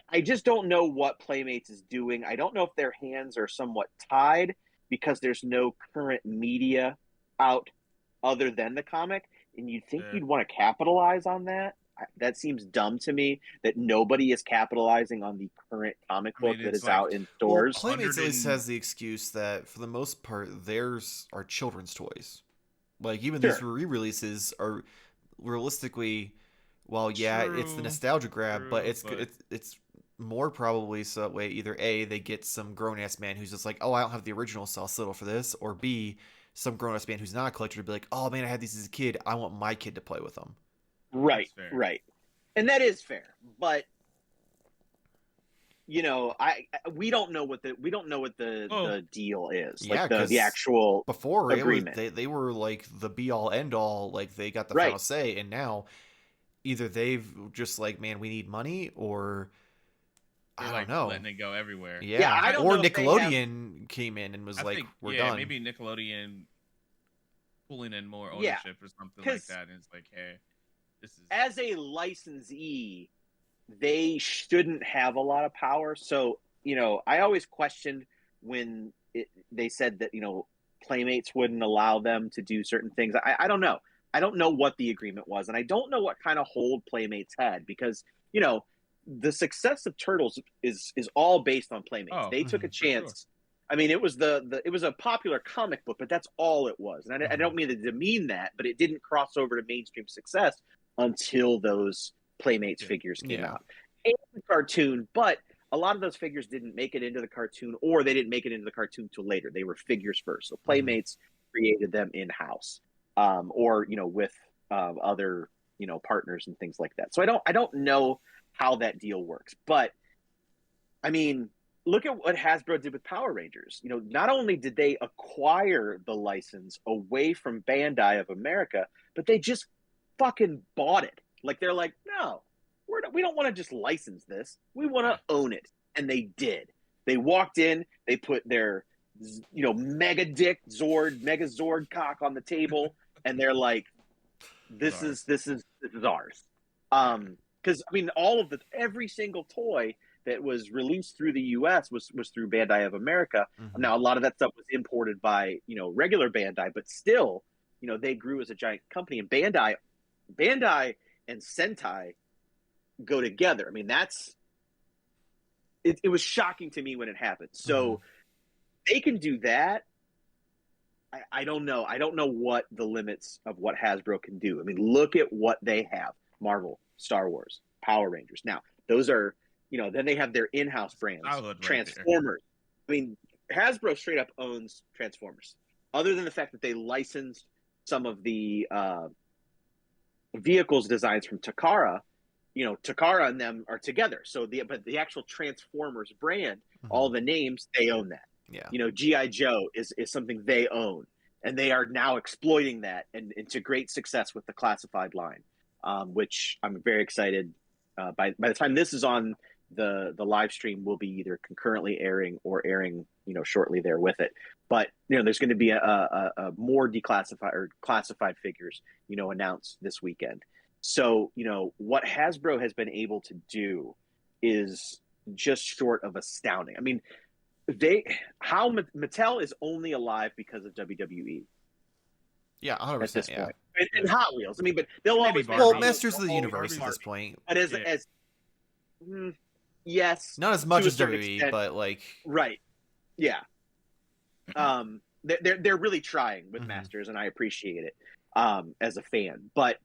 I just don't know what Playmates is doing. I don't know if their hands are somewhat tied because there's no current media out other than the comic. And you'd think Yeah. you'd want to capitalize on that. That seems dumb to me that nobody is capitalizing on the current comic I book mean, that it's is like out in Well, stores. Playmates 100 at least and has the excuse that for the most part theirs are children's toys. Like even these Sure. re-releases are realistically, well, yeah, it's the true, nostalgia grab, but true, but it's more probably so that way either A, they get some grown ass man who's just like, oh, I don't have the original, so I'll settle for this, or B, some grown ass man who's not a collector to be like, oh man, I had these as a kid, I want my kid to play with them. Right, that's fair. right. And that is fair. But we don't know what Oh, the deal is, Yeah, like the because actual before it was agreement. they were like the be all end all, like they got the Right. final say, and now either they've just like, man, we need money, or they're I don't like know. letting it go everywhere. Yeah, Yeah, I don't or know if they have. Nickelodeon came in and was I like, think, we're yeah, done. maybe Nickelodeon pulling in more Yeah, ownership or something like because that, and it's like, hey, this is as a licensee, they shouldn't have a lot of power. So, I always questioned when they said that, Playmates wouldn't allow them to do certain things. I don't know. I don't know what the agreement was, and I don't know what kind of hold Playmates had because, the success of Turtles is all based on Playmates. oh, They took a Mhm. for sure. chance. I mean, it was it was a popular comic book, but that's all it was. And I Mhm. don't mean to demean that, but it didn't cross over to mainstream success until those Playmates Yeah. figures came Yeah. out. And the cartoon, but a lot of those figures didn't make it into the cartoon, or they didn't make it into the cartoon till later. They were figures first. So Playmates created them in-house, or with other partners and things like that. So I don't know how that deal works, but I mean, look at what Hasbro did with Power Rangers. Not only did they acquire the license away from Bandai of America, but they just fucking bought it. Like, they're like, no, we don't want to just license this. We want to own it. And they did. They walked in, they put their, mega dick mega Zord cock on the table, and they're like, this is ours. Because I mean, every single toy that was released through the U.S. was through Bandai of America. Now, a lot of that stuff was imported by regular Bandai, but still, they grew as a giant company. And Bandai and Sentai go together. I mean, it was shocking to me when it happened. So they can do that. I don't know. I don't know what the limits of what Hasbro can do. I mean, look at what they have: Marvel, Star Wars, Power Rangers. Now, those are, then they have their in-house brands, Transformers. I mean, Hasbro straight up owns Transformers. Other than the fact that they licensed some of the vehicles designs from Takara, Takara and them are together. So but the actual Transformers brand, all the names, they own that. Yeah. G.I. Joe is something they own, and they are now exploiting that and into great success with the classified line, which I'm very excited. By the time this is on, the live stream will be either concurrently airing or airing, shortly there with it. But there's going to be a more declassified or classified figures, announced this weekend. So what Hasbro has been able to do is just short of astounding. I mean, Mattel is only alive because of WWE. Yeah, 100%. At this yeah. point, and Hot Wheels. I mean, but they'll always be Masters of the Universe at this point. But yes, not as much as WWE, but like right, yeah. They're really trying with Masters, and I appreciate it as a fan. But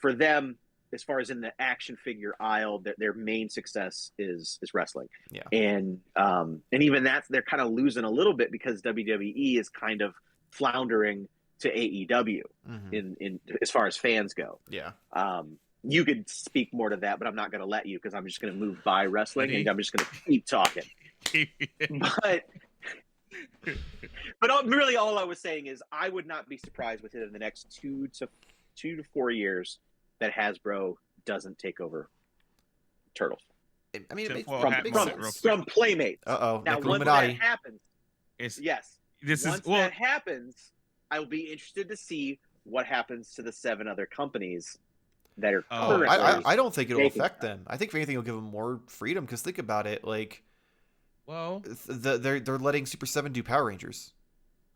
for them, as far as in the action figure aisle, their main success is wrestling. Yeah. And even that, they're kind of losing a little bit because WWE is kind of floundering to AEW in as far as fans go. Yeah. You could speak more to that, but I'm not going to let you because I'm just going to move by wrestling and I'm just going to keep talking. But really, all I was saying is I would not be surprised within the next 2 to 4 years that Hasbro doesn't take over Turtles. I mean, from Playmates. Now, like once that happens, that happens, I'll be interested to see what happens to the 7 other companies that are. I don't think it'll affect them. I think if anything, it'll give them more freedom. Because think about it, like, they're letting Super 7 do Power Rangers.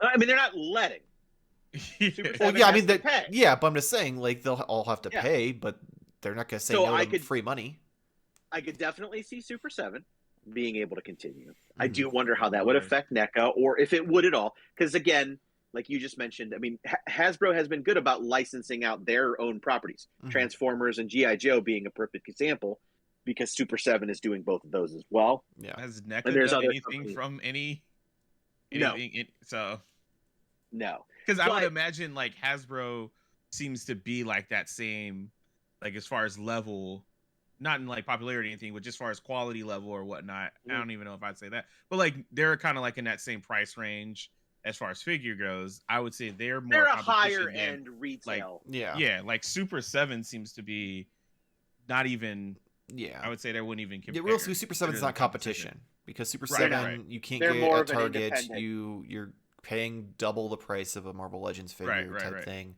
I mean, they're not letting. Well, yeah, I mean, yeah, but I'm just saying, like, they'll all have to pay, but they're not going to say no to free money. I could definitely see Super 7 being able to continue. I do wonder how that would affect NECA, or if it would at all. Because again, like you just mentioned, I mean, Hasbro has been good about licensing out their own properties. Transformers and G.I. Joe being a perfect example, because Super 7 is doing both of those as well. Yeah. Has NECA done anything from anything? No. No. Because I would imagine like Hasbro seems to be like that same, like as far as level, not in like popularity or anything, but just as far as quality level or whatnot. I don't even know if I'd say that, but like they're kind of like in that same price range as far as figure goes. I would say they're a higher end retail. Like, like Super 7 seems to be not even. Yeah, I would say they wouldn't even compare. Yeah, real Super 7 is not competition because Super 7 you can't get at Target. You're paying double the price of a Marvel Legends figure type thing.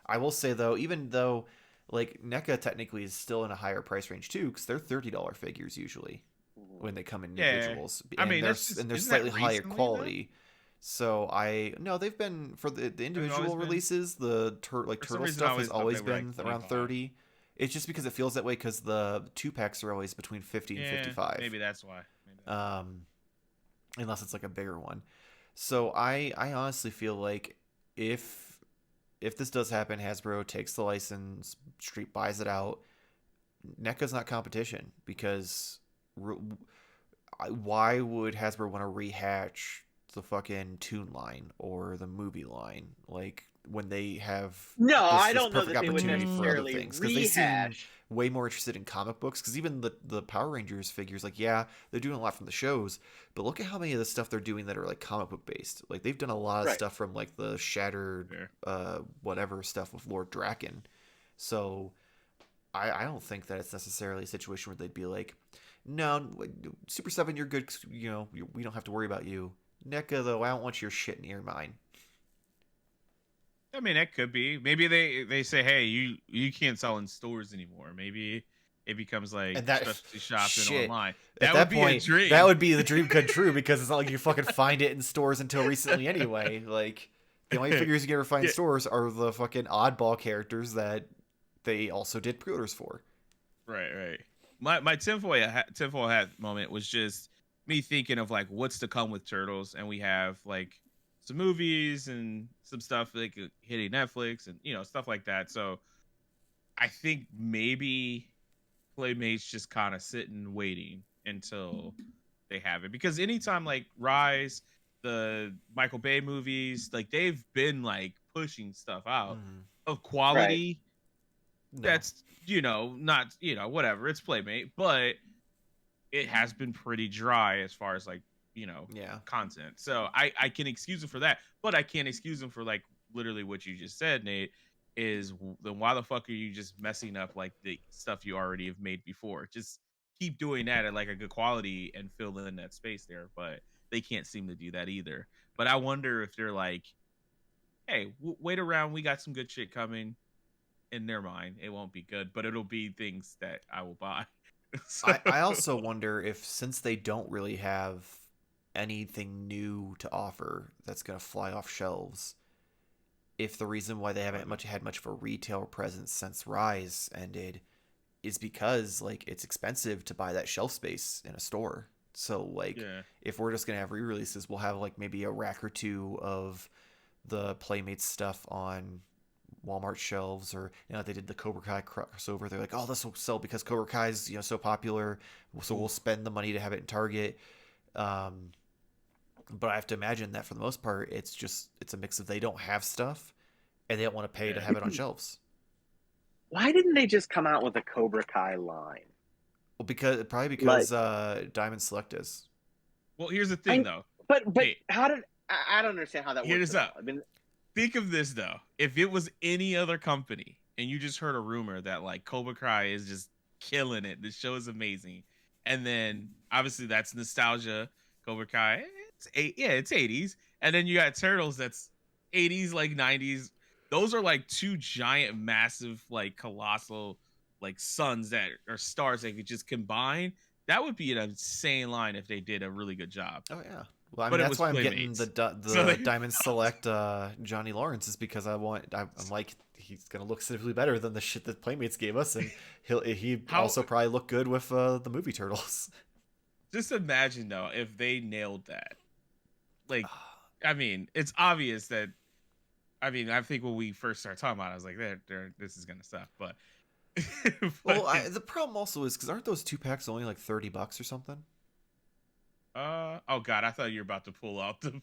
I will say though, even though like NECA technically is still in a higher price range too, because they're $30 figures usually when they come in individuals. I mean, they're slightly higher quality. Though? So they've been for the individual releases, the Turtle stuff has always been like around 30. It's just because it feels that way because the 2-packs are always between 50 and 55. Maybe that's why. Unless it's like a bigger one. So I honestly feel like if this does happen, Hasbro takes the license, Street buys it out, NECA's not competition because why would Hasbro want to rehatch the fucking Toon line or the movie line, like when they have No, I this don't know perfect that they would opportunity for other necessarily things? Because they seem rehash. way more interested in comic books. Because even the Power Rangers figures, like, yeah, they're doing a lot from the shows, but look at how many of the stuff they're doing that are like comic book based. Like they've done a lot of Right. stuff from like the Shattered whatever stuff with Lord Draken. So I don't think that it's necessarily a situation where they'd be like, no, Super 7, you're good. You know, we don't have to worry about you. Neca, though, I don't want your shit near mine. I mean, that could be. Maybe they say, hey, you can't sell in stores anymore. Maybe it becomes like And that specialty shops and shit. online. At That would that be a point, that dream. would be the dream come true because it's not like you fucking find it in stores until recently anyway. Like the only figures you can ever find in Yeah, stores are the fucking oddball characters that they also did pre-orders for. right. My tinfoil hat moment was just me thinking of like what's to come with Turtles, and we have like some movies and some stuff like hitting Netflix and stuff like that. So I think maybe Playmates just kind of sitting waiting until they have it, because anytime like Rise, the Michael Bay movies, like they've been like pushing stuff out Mm, of Right. quality no. that's not whatever, it's Playmate, but it has been pretty dry as far as like Yeah. content. So I can excuse him for that, but I can't excuse him for like literally what you just said, Nate. Is then why the fuck are you just messing up like the stuff you already have made before? Just keep doing that at like a good quality and fill in that space there. But they can't seem to do that either. But I wonder if they're like, hey, wait around, we got some good shit coming. In their mind, it won't be good, but it'll be things that I will buy. So, I also wonder if, since they don't really have anything new to offer that's going to fly off shelves, if the reason why they haven't had much of a retail presence since Rise ended is because like it's expensive to buy that shelf space in a store. So like yeah, if we're just gonna have re-releases, we'll have like maybe a rack or two of the Playmates stuff on Walmart shelves, or they did the Cobra Kai crossover. They're like, oh, this will sell because Cobra Kai is so popular, so we'll spend the money to have it in Target. Um, but I have to imagine that for the most part, it's a mix of they don't have stuff and they don't want to pay to yeah. have it on shelves. Why didn't they just come out with a Cobra Kai line? Well, because Like, Diamond Select is. Well, here's the thing I, though. but Hey, how did I don't understand how that works here's at up. all. I mean, Think of this though. If it was any other company and you just heard a rumor that like Cobra Kai is just killing it, the show is amazing, and then obviously that's nostalgia. Cobra Kai, it's 80s, and then you got Turtles that's 80s like 90s. Those are like two giant, massive, like colossal, like suns that are stars that could just combine. That would be an insane line if they did a really good job. Oh yeah. Well, I mean But it that's was why I'm getting Playmates, so the Diamond Select Johnny Lawrence, is because I'm like, he's gonna look significantly better than the shit that Playmates gave us, and he how also probably look good with the movie Turtles. just imagine though if they nailed that. Like, I mean, it's obvious that. I mean, I think when we first started talking about it, I was like, this is gonna suck." But, Well, the problem also is because aren't those 2 packs only like $30 or something? Oh god, I thought you were about to pull out the.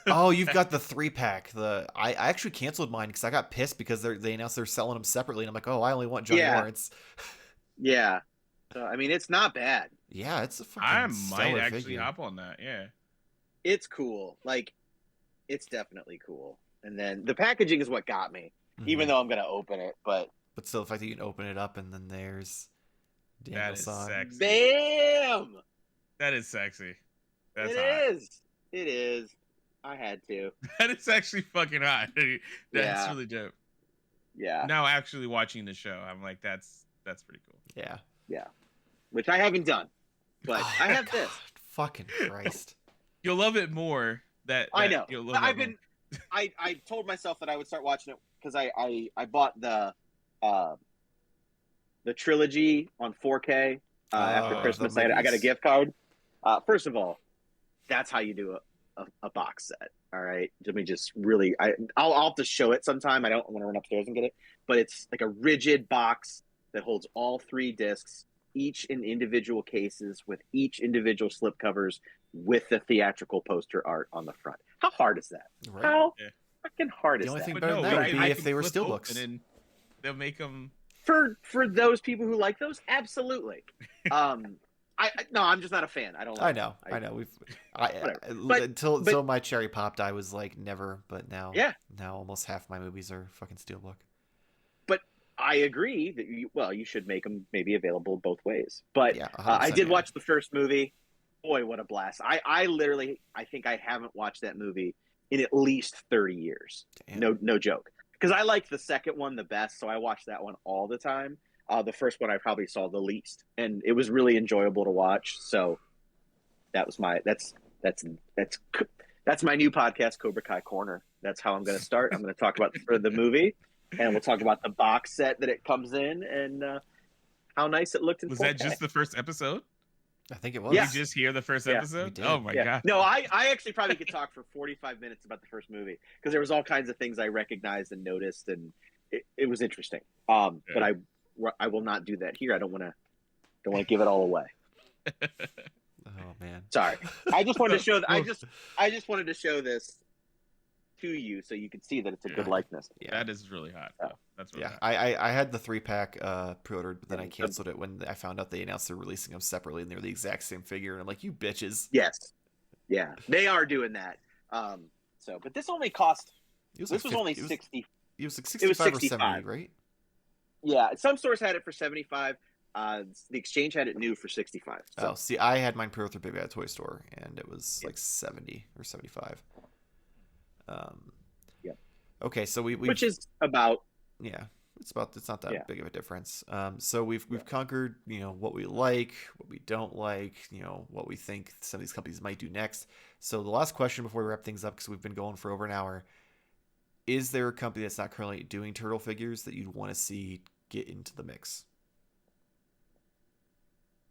Oh, you've got the 3 pack. I actually canceled mine because I got pissed because they announced they're selling them separately, and I'm like, oh, I only want Johnny yeah, Lawrence. yeah. So I mean, it's not bad. Yeah, it's a I fucking might stellar actually figure. hop on that. Yeah, It's cool. Like, it's definitely cool. And then the packaging is what got me, Mm-hmm. even though I'm gonna open it. But But still, the fact that you can open it up and then there's that is Daniel-san. sexy. bam, That is sexy. That's it hot. is. It is. I had to. That is actually fucking hot. That's Yeah, really dope. yeah, Now actually watching the show, I'm like, that's pretty cool. Yeah. yeah. Which I haven't done, but Oh I have God, this. fucking Christ. You'll love it more. I know. You'll love But that more. I told myself that I would start watching it because I bought uh the trilogy on 4K after The Christmas. I got a movies. gift card. First of all, that's how you do a box set. All right, let me just really. I'll have to show it sometime. I don't want to run upstairs and get it, but it's like a rigid box that holds all 3 discs. each in individual cases with each individual slipcovers with the theatrical poster art on the front. How hard is that? Right. How Yeah. fucking hard The is only that? thing But better no, than that would we be can if they were flip steelbooks. open and they'll make them For those people who like those, absolutely. No, I'm just not a fan. I don't like. I know. But Until my cherry popped, I was like never. But now, yeah, now almost half my movies are fucking steelbook. but I agree that you should make them maybe available both ways. But Yeah, I 100%, did yeah. watch the first movie. Boy, what a blast! I literally I think I haven't watched that movie in at least 30 years. Damn. No joke. Because I like the second one the best, so I watched that one all the time. The first one I probably saw the least, and it was really enjoyable to watch. So that was that's my new podcast, Cobra Kai Corner. That's how I'm going to start. I'm going to talk about the movie, and we'll talk about the box set that it comes in, and how nice it looked in 4K. Was that just the first episode? I think it was. Did Yeah. we just hear the first Yeah, episode? we did. Oh my god! No, I actually probably could talk for 45 minutes about the first movie because there was all kinds of things I recognized and noticed, and it was interesting. But I will not do that here. I don't want to give it all away. Oh man. Sorry. I just wanted to show I just wanted to show this to you so you could see that it's a good likeness. Yeah. That is really hot. Though. That's really hot. I had the 3-pack pre-ordered, but then I canceled it when I found out they announced they're releasing them separately and they're the exact same figure. And I'm like, you bitches. Yes. Yeah. They are doing that. But this only cost. This was only 60. It was like 65 or 70, right? Yeah. Some stores had it for 75. The exchange had it new for 65. So. Oh, see, I had mine pre-ordered through Big Bad Toy Store, and it was like 70 or 75. Yeah. Okay, so which is about. Yeah, it's not that big of a difference. So we've conquered, what we like, what we don't like, what we think some of these companies might do next. So the last question before we wrap things up, because we've been going for over an hour, is there a company that's not currently doing turtle figures that you'd want to see get into the mix?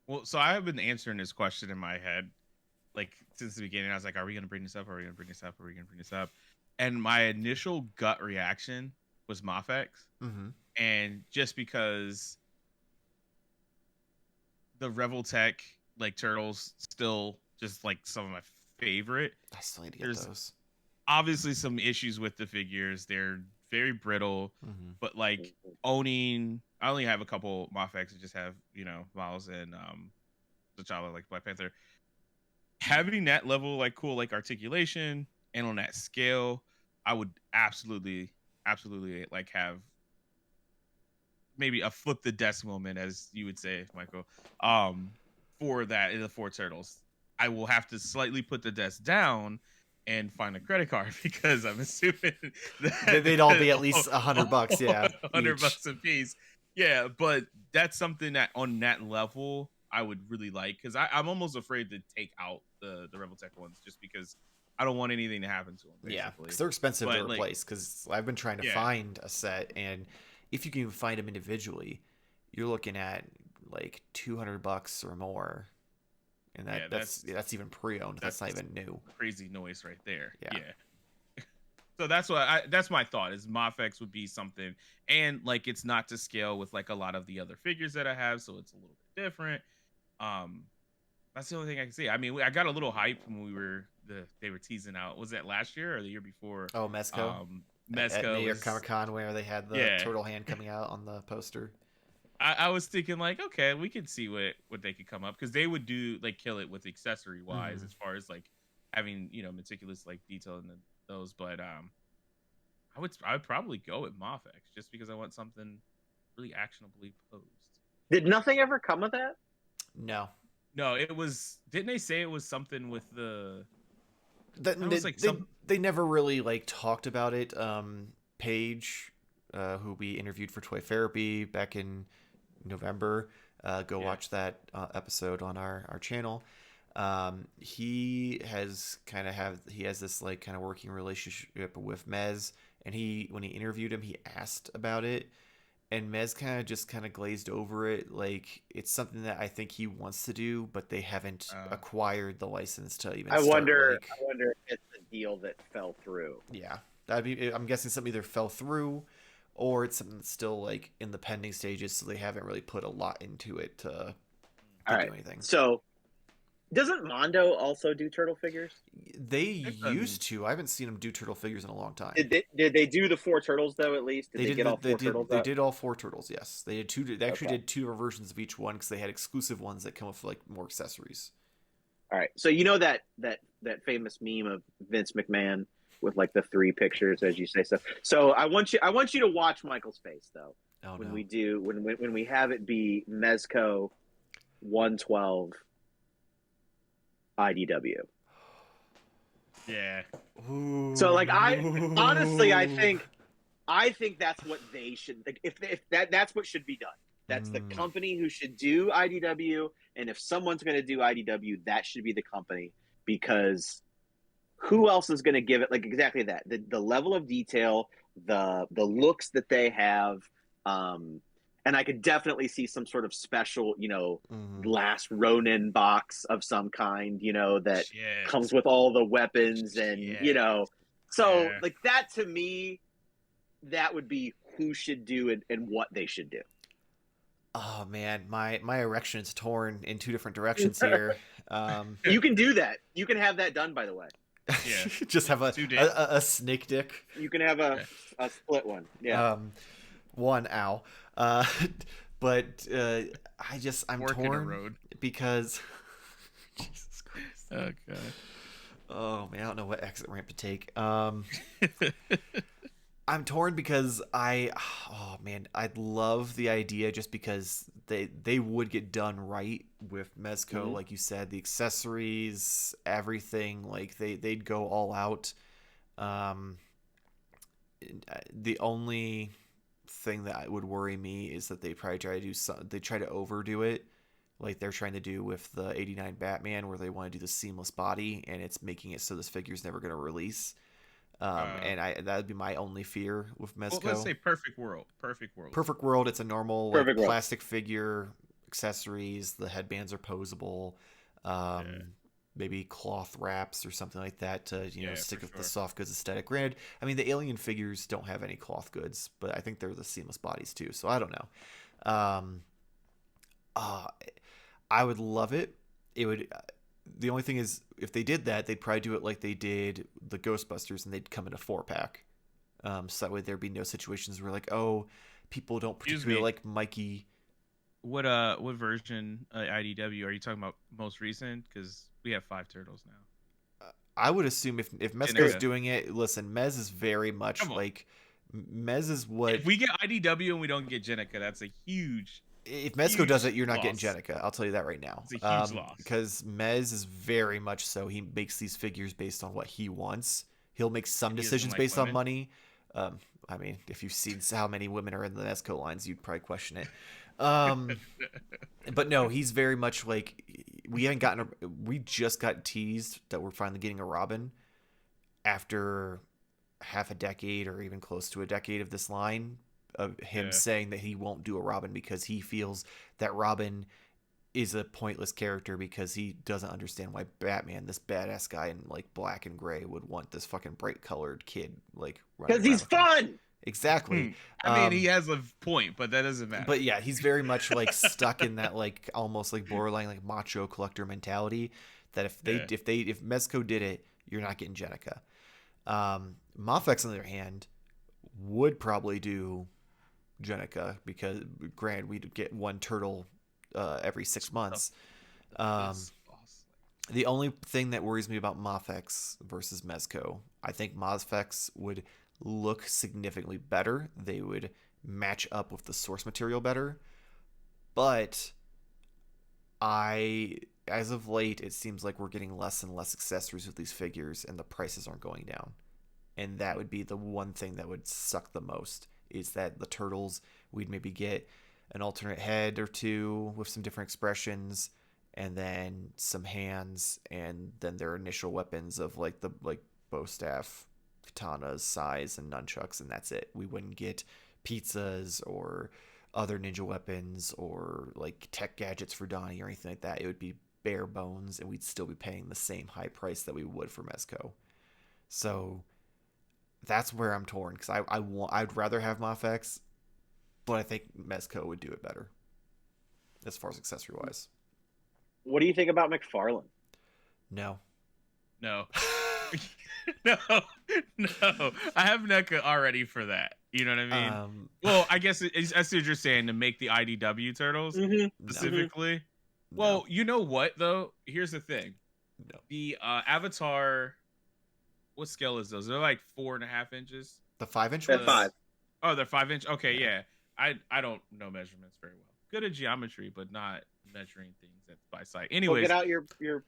Well, so I have been answering this question in my head, like since the beginning. I was like, "Are we going to bring this up? Are we going to bring this up? Are we going to bring this up?" And my initial gut reaction was Mafex, and just because the Revoltech like turtles still just like some of my favorite. I still need to get those. Obviously, some issues with the figures. They're very brittle, but like owning. I only have a couple Mafex that just have, Miles and T'Challa, like Black Panther. Having that level, like cool, like articulation, and on that scale, I would absolutely like have maybe a flip the desk moment, as you would say, Michael. For that in the Four Turtles, I will have to slightly put the desk down and find a credit card because I'm assuming that they'd all be at least $100. Yeah, $100 a piece. Yeah, but that's something that on that level I would really like, because I'm almost afraid to take out the Revoltech ones just because I don't want anything to happen to them. Basically. Yeah, because they're expensive to replace. Because I've been trying to find a set, and if you can even find them individually, you're looking at like $200 or more, and that's even pre-owned. That's not even new. Crazy noise right there. Yeah. So that's my thought is Mafex would be something, and like it's not to scale with like a lot of the other figures that I have, so it's a little bit different. That's the only thing I can say. I mean, I got a little hype when they were teasing out. Was that last year or the year before? Oh, Mezco. At New York Comic Con, where they had the turtle hand coming out on the poster. I was thinking like, okay, we could see what they could come up, because they would do like kill it with accessory wise as far as like having meticulous like detail in those, but I would probably go with Mafex just because I want something really actionably posed. Did nothing ever come of that? No, it was. Didn't they say it was something with they never really like talked about it. Paige, who we interviewed for Toy Therapy back in November, watch that episode on our channel. He has this like kind of working relationship with Mez, and when he interviewed him, he asked about it, and Mez kind of glazed over it, like it's something that I think he wants to do, but they haven't acquired the license to even. I wonder if it's a deal that fell through. Yeah, I'm guessing something either fell through, or it's something that's still like in the pending stages, so they haven't really put a lot into it to All to right. do anything. So, doesn't Mondo also do turtle figures? They used to. I haven't seen them do turtle figures in a long time. Did they do the 4 turtles though? At least did they get all 4 turtles? They out? did all 4 turtles. Yes, they did 2. They actually Okay. did 2 versions of each one because they had exclusive ones that come with like more accessories. All right. So you know that famous meme of Vince McMahon with like the 3 pictures, as you say. So I want you to watch Michael's face though. Oh When no. we do when we have it be Mezco 112 IDW. Yeah. Ooh. So like I honestly I think that's what they should like if that's what should be done. That's the company who should do IDW, and if someone's going to do IDW, that should be the company, because who else is going to give it like exactly that? The level of detail, the looks that they have, and I could definitely see some sort of special, Last Ronin box of some kind, that Shit. comes with all the weapons and so Yeah. like that to me, that would be who should do it and what they should do. Oh man, my erection is torn in 2 different directions here. You can do that. You can have that done, by the way. Yeah. Just have a snake dick. You can have a split one. Yeah. One ow. But I'm Fork in a torn road. because Jesus Christ. Oh god. Oh man, I don't know what exit ramp to take. I'm torn because I love the idea just because they would get done right with Mezco, like you said, the accessories, everything, like they'd go all out. The only thing that would worry me is that they probably try to overdo it, like they're trying to do with the 89 Batman, where they want to do the seamless body and it's making it so this figure's never going to release. And that would be my only fear with Mezco. Well, let's say perfect world. Perfect world. It's a normal plastic figure, accessories. The headbands are posable. Maybe cloth wraps or something like that to stick with the soft goods aesthetic. Granted, I mean the alien figures don't have any cloth goods, but I think they're the seamless bodies too. So I don't know. I would love it. It would. The only thing is, if they did that, they'd probably do it like they did the Ghostbusters, and they'd come in a 4-pack. So that way there'd be no situations where like, oh, people don't particularly like Mikey. What version IDW are you talking about? Most recent? Because we have 5 turtles now. I would assume if Mezco's doing it, listen, Mez is very much like Mez is what. If we get IDW and we don't get Jenica, that's a huge. If Mezco does it, you're not getting Jenica. I'll tell you that right now. It's a huge loss. Because Mez is very much so. He makes these figures based on what he wants. He'll make some decisions based on money. I mean, if you've seen how many women are in the Mezco lines, you'd probably question it. But no, he's very much like we just got teased that we're finally getting a Robin after half a decade or even close to a decade of this line of him saying that he won't do a Robin because he feels that Robin is a pointless character because he doesn't understand why Batman, this badass guy in like black and gray, would want this fucking bright colored kid like because he's fun. Exactly. I mean, he has a point, but that doesn't matter. But yeah, he's very much like stuck in that like almost like borderline like macho collector mentality. That if Mezco did it, you're not getting Jenica. Mafex on the other hand would probably do Jenica because granted we'd get 1 turtle every 6 months. The only thing that worries me about Mafex versus Mezco, I think Mafex would look significantly better. They would match up with the source material better. But as of late, it seems like we're getting less and less accessories with these figures and the prices aren't going down. And that would be the one thing that would suck the most, is that the turtles, we'd maybe get an alternate head or 2 with some different expressions, and then some hands, and then their initial weapons of like the bow staff, katanas, sais, and nunchucks, and that's it. We wouldn't get pizzas or other ninja weapons or like tech gadgets for Donnie or anything like that. It would be bare bones, and we'd still be paying the same high price that we would for Mezco. So that's where I'm torn, because I'd rather have Mafex, but I think Mezco would do it better as far as accessory wise. What do you think about McFarlane? No. No. No, no. I have NECA already for that. You know what I mean? Well, I guess I see what you're saying, to make the IDW turtles specifically. No. Well, you know what though? Here's the thing. No. The Avatar, what scale is those? They're like 4.5 inches. The 5-inch They're ones? 5. Oh, they're 5 inch. Okay, yeah. I don't know measurements very well. Good at geometry, but not measuring things by sight. Well, Anyways, get out your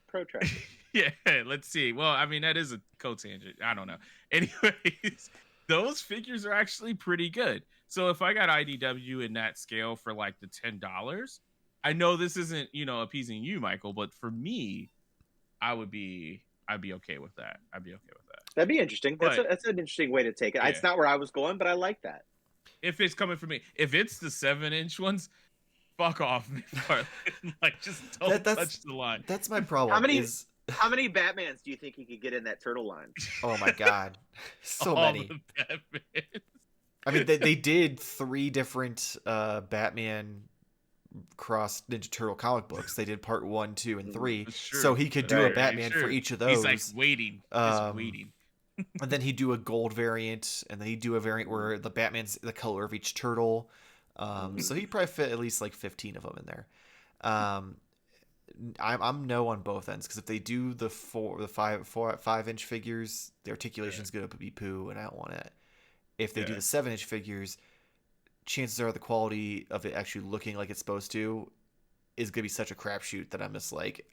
protractor. yeah, let's see. Well, I mean, that is a cotangent. I don't know. Anyways, those figures are actually pretty good. So if I got IDW in that scale for like the $10, I know this isn't, appeasing you, Michael, but for me, I'd be okay with that. I'd be okay with that. That'd be interesting. That's an interesting way to take it. Yeah. It's not where I was going, but I like that. If it's coming from me, if it's the 7-inch ones, fuck off, like, just don't touch the line. That's my problem. How many Batmans do you think he could get in that turtle line? Oh my god, so All many. The Batmans. I mean, they did 3 different Batman cross Ninja Turtle comic books. They did part 1, 2, and 3, so he could do a Batman for each of those. He's like waiting, just waiting. And then he'd do a gold variant, and then he'd do a variant where the Batman's the color of each turtle. So he'd probably fit at least like 15 of them in there. I'm no on both ends, because if they do the 5-inch figures, the articulation's going to be poo, and I don't want it. If they do the 7-inch figures, chances are the quality of it actually looking like it's supposed to is going to be such a crapshoot that I'm just like,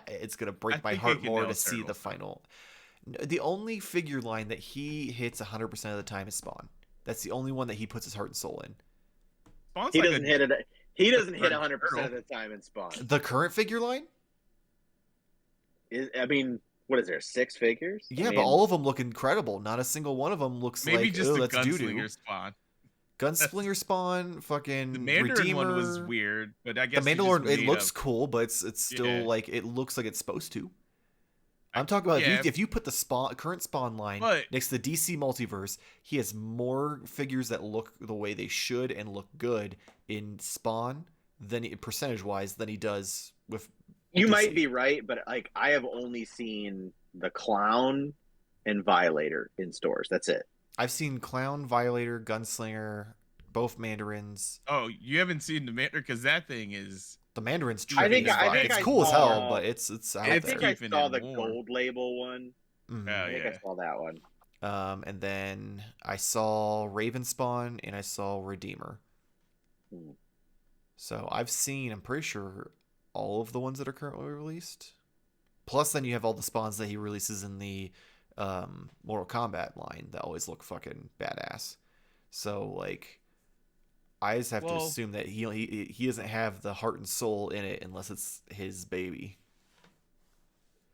it's going to break my heart more to see the final. The only figure line that he hits 100% of the time is Spawn. That's the only one that he puts his heart and soul in. Spawn's He like doesn't hit it. He doesn't hit 100% of the time in Spawn. The current figure line? What is there? 6 figures? Yeah, but all of them look incredible. Not a single one of them looks maybe like, just oh, the that's doo-doo. Gunslinger Spawn. Gunslinger Spawn, fucking the Mandarin Redeemer. one was weird, but I guess the Mandalorian, it looks cool, but it's still like, it looks like it's supposed to. I'm talking about if you put the current Spawn line next to the DC Multiverse, he has more figures that look the way they should and look good in Spawn percentage-wise than he does with You DC. might be right, but like I have only seen the Clown and Violator in stores. That's it. I've seen Clown, Violator, Gunslinger, both Mandarins. Oh, you haven't seen the Mandarin, because that thing is... The Mandarin's I trippy. think it's I cool as saw- hell, but it's out I there. think I saw the gold label one. Mhm. I think I saw that one. And then I saw Raven Spawn and I saw Redeemer. So I'm pretty sure, all of the ones that are currently released. Plus, then you have all the spawns that he releases in the Mortal Kombat line that always look fucking badass. So, like, I just have to assume that he doesn't have the heart and soul in it unless it's his baby.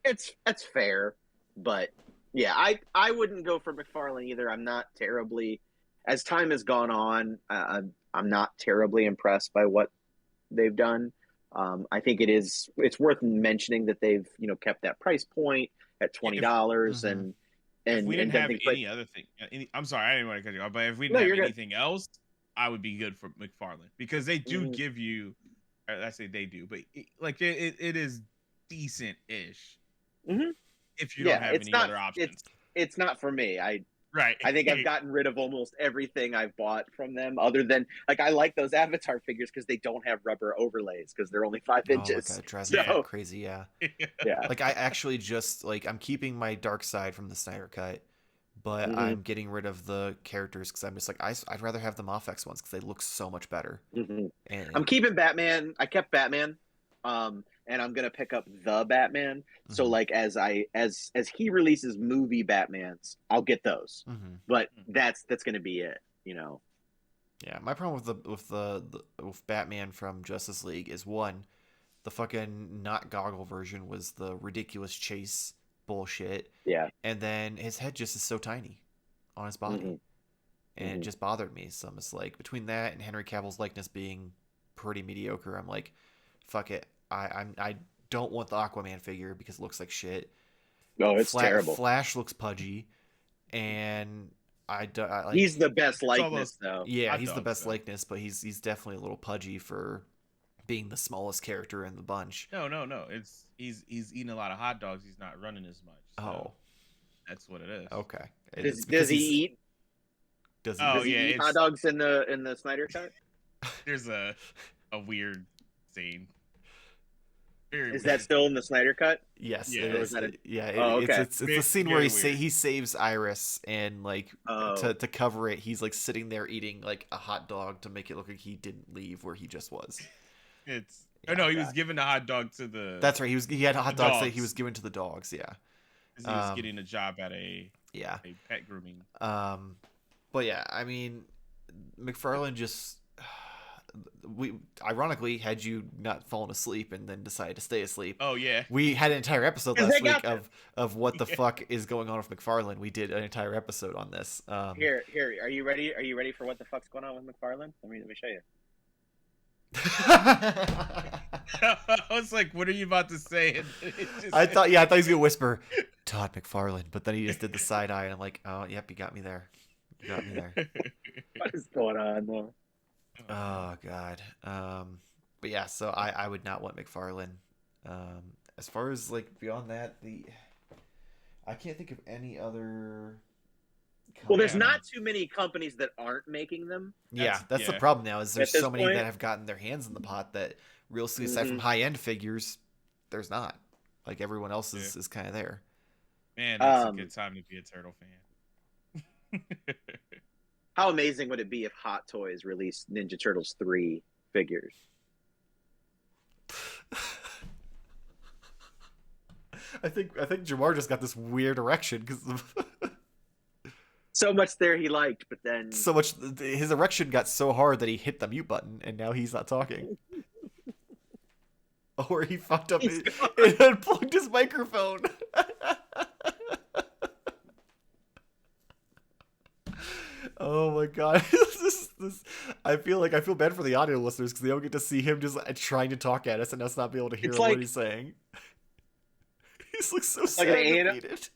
That's fair, but yeah, I wouldn't go for McFarlane either. I'm not terribly, as time has gone on, I'm not terribly impressed by what they've done. I think it's worth mentioning that they've kept that price point at $20 and if we didn't have things any other thing. I'm sorry, I didn't want to cut you off, but if we didn't have anything else, I would be good for McFarlane, because they do give you. I say they do, but it is decent-ish. If you don't have any other options, it's not for me. Right. I think I've gotten rid of almost everything I've bought from them, other than I like those Avatar figures because they don't have rubber overlays because they're only 5 inches. Oh, that drives me crazy. Yeah. Yeah. Like, I actually just I'm keeping my Dark Side from the Snyder Cut, but I'm getting rid of the characters because I'm just like, I'd rather have the Mafex ones because they look so much better. And I'm keeping Batman. I kept Batman. And I'm gonna pick up the Batman. So as he releases movie Batmans, I'll get those. But that's gonna be it. Yeah, my problem with Batman from Justice League is, one, the fucking not goggle version was the ridiculous chase bullshit. Yeah. And then his head just is so tiny on his body. And it just bothered me. So I'm just like, between that and Henry Cavill's likeness being pretty mediocre, I'm like, fuck it. I don't want the Aquaman figure because it looks like shit. No, it's terrible. Flash looks pudgy, and he's the best likeness though. Yeah, he's the best likeness, but he's definitely a little pudgy for being the smallest character in the bunch. No. It's he's eating a lot of hot dogs. He's not running as much. So Oh, that's what it is. okay. Does he eat? Does he? Oh, Does he yeah, eat hot dogs in the Snyder Cut? There's a weird scene. Is that still in the Snyder Cut? Yes, Yeah. it is. Or is that Yeah, it's the scene where Very he weird. he saves Iris, and like Oh. to cover it, he's like sitting there eating like a hot dog to make it look like he didn't leave where he just was. It's Yeah, oh no, he was giving the hot dog to the. That's right. He had hot The dogs that dogs. he was giving to the dogs. Yeah. 'Cause he was getting a job at a pet grooming. But yeah, I mean, McFarlane just ironically, had you not fallen asleep and then decided to stay asleep. Oh yeah, We had an entire episode 'Cause last they week got of what the fuck is going on with McFarlane. We did an entire episode on this. Here. Are you ready? Are you ready for what the fuck's going on with McFarlane? Let me show you. I was like, what are you about to say? And it just- I thought he was gonna whisper Todd McFarlane, but then he just did the side eye, and I'm like, oh, yep, you got me there. You got me there. What is going on though? Oh God. But yeah, so I would not want McFarlane. As far as like beyond that, I can't think of any other. Well, there's Yeah. not too many companies that aren't making them. Yeah, that's the yeah. problem now. Is there's At this so many point- that have gotten their hands in the pot that real aside from high end figures, there's not. Like everyone else is kind of there. Man, that's a good time to be a turtle fan. How amazing would it be if Hot Toys released Ninja Turtles 3 figures? I think Jarmar just got this weird erection because of So much there he liked, but then so much. His erection got so hard that he hit the mute button, and now he's not talking. Or he fucked up and unplugged his microphone. Oh my god! I feel bad for the audio listeners because they don't get to see him just trying to talk at us and us not be able to hear It's what like- he's saying. He's like so like sad an and anim- defeated.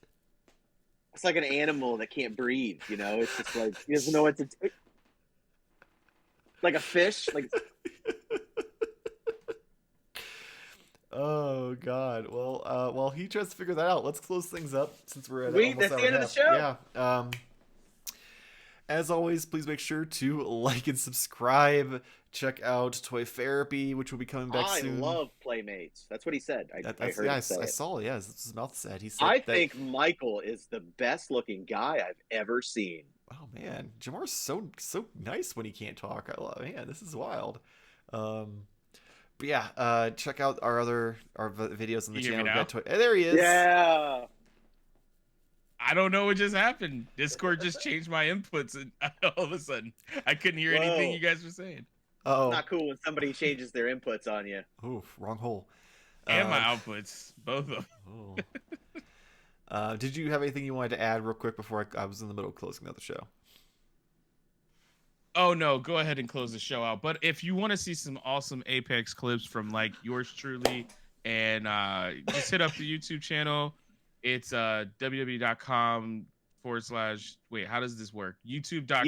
it's like an animal that can't breathe. You know, it's just like he doesn't know what to do. Like a fish. Like Oh god. Well, while he tries to figure that out, let's close things up since we're at almost that's hour the and end a of the half. Yeah. As always, please make sure to like and subscribe. Check out Toy Therapy, which will be coming back I soon. love Playmates. That's what he said. I That's, heard yeah, him say I it. saw. Yeah, that's what his mouth said. He said. I that, think Michael is the best looking guy I've ever seen. Oh man, Jamar's so nice when he can't talk. I love. Man, this is wild. But yeah, check out our videos on the You hear channel. me We've now? got Hey, there he is. Yeah. I don't know what just happened. Discord just changed my inputs, and all of a sudden, I couldn't hear anything Whoa. you guys were saying. Oh. Not cool when somebody changes their inputs on you. Oof, wrong hole. And my outputs, both of them. Oh. Did you have anything you wanted to add real quick before I was in the middle of closing out the show? Oh no, go ahead and close the show out. But if you want to see some awesome Apex clips from like yours truly, and just hit up the YouTube channel. It's www.com/ wait, how does this work? YouTube.com/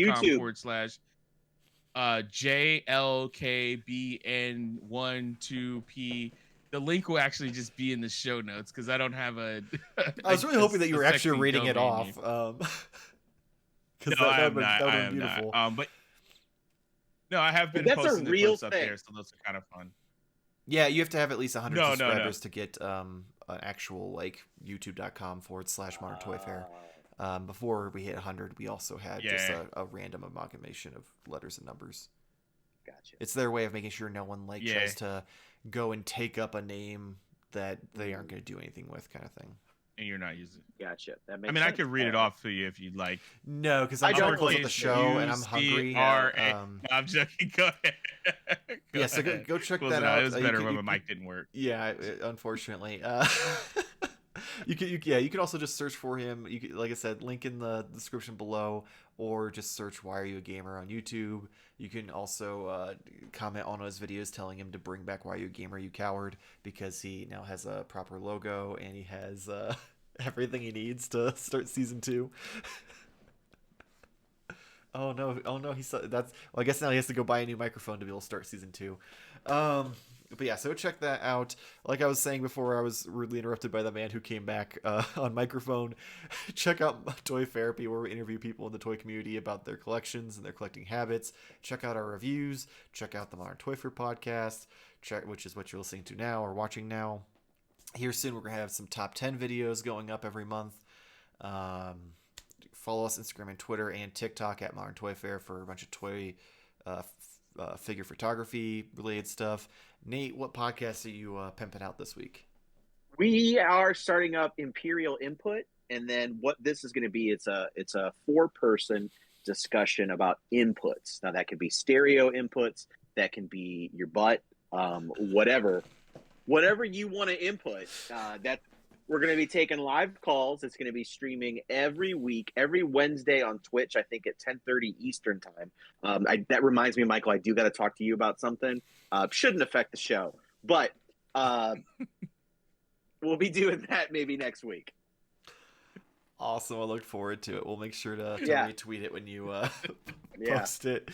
JLKBN12P. The link will actually just be in the show notes because I don't have a. I was really hoping that you were actually sexy reading it domain off. name. Because No, I am that not. would I have am been beautiful. not. But no, I have been That's a posting the real clips up thing. there, so those are kind of fun. Yeah, you have to have at least 100 No, no, subscribers to get an actual like youtube.com/ Modern Toy Fair. Before we hit 100, we also had just a random amalgamation of letters and numbers. Gotcha. It's their way of making sure no one like Yeah. tries to go and take up a name that they aren't going to do anything with, kind of thing. And you're not using. Gotcha. That I makes mean, I sense. could read it All right. off to you if you'd like. No, because I I'm trying to don't close out the Please show and I'm use hungry. DRA. No, I'm joking. Go ahead. Yeah, so go check Close that it out. out. It was You better can- when you my can- mic didn't work. Yeah, unfortunately. You can also just search for him. You can, like I said, link in the description below, or just search "Why Are You a Gamer" on YouTube. You can also comment on his videos telling him to bring back "Why Are You a Gamer, You Coward," because he now has a proper logo and he has everything he needs to start season 2. Oh no! That's. Well, I guess now he has to go buy a new microphone to be able to start season 2. But yeah, so check that out. Like I was saying before, I was rudely interrupted by the man who came back on microphone. Check out Toy Therapy, where we interview people in the toy community about their collections and their collecting habits. Check out our reviews. Check out the Modern Toy Fair podcast, which is what you're listening to now or watching now. Here soon, we're going to have some top 10 videos going up every month. Follow us Instagram and Twitter and TikTok at Modern Toy Fair for a bunch of toy figure photography related stuff. Nate, what podcast are you pimping out this week? We are starting up Imperial Input, and then what this is going to be, it's a 4-person discussion about inputs. Now that could be stereo inputs, that can be your butt, whatever you want to input. That we're going to be taking live calls. It's going to be streaming every week, every Wednesday on Twitch, I think at 10:30 Eastern time. That reminds me, Michael, I do got to talk to you about something. Shouldn't affect the show, but we'll be doing that maybe next week. Awesome. I look forward to it. We'll make sure to retweet it when you post it.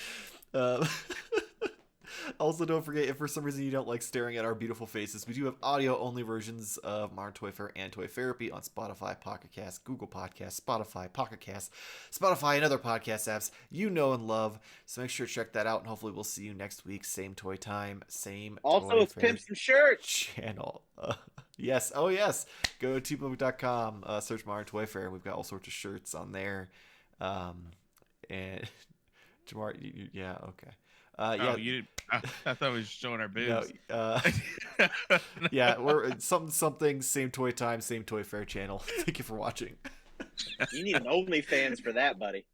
Also, don't forget, if for some reason you don't like staring at our beautiful faces, we do have audio-only versions of Modern Toy Fair and Toy Therapy on Spotify, Pocket Cast, Google Podcasts, Spotify, Pocket Cast, Spotify, and other podcast apps you know and love. So make sure to check that out, and hopefully we'll see you next week. Same toy time, same also Toy Fair pimp some shirts channel. Yes. Oh, yes. Go to tpublic.com, search Modern Toy Fair. We've got all sorts of shirts on there. And Jarmar, yeah, okay. Yeah, I thought we were showing our boobs. No, yeah, we're something. Same toy time, same Toy Fair channel. Thank you for watching. You need an OnlyFans for that, buddy.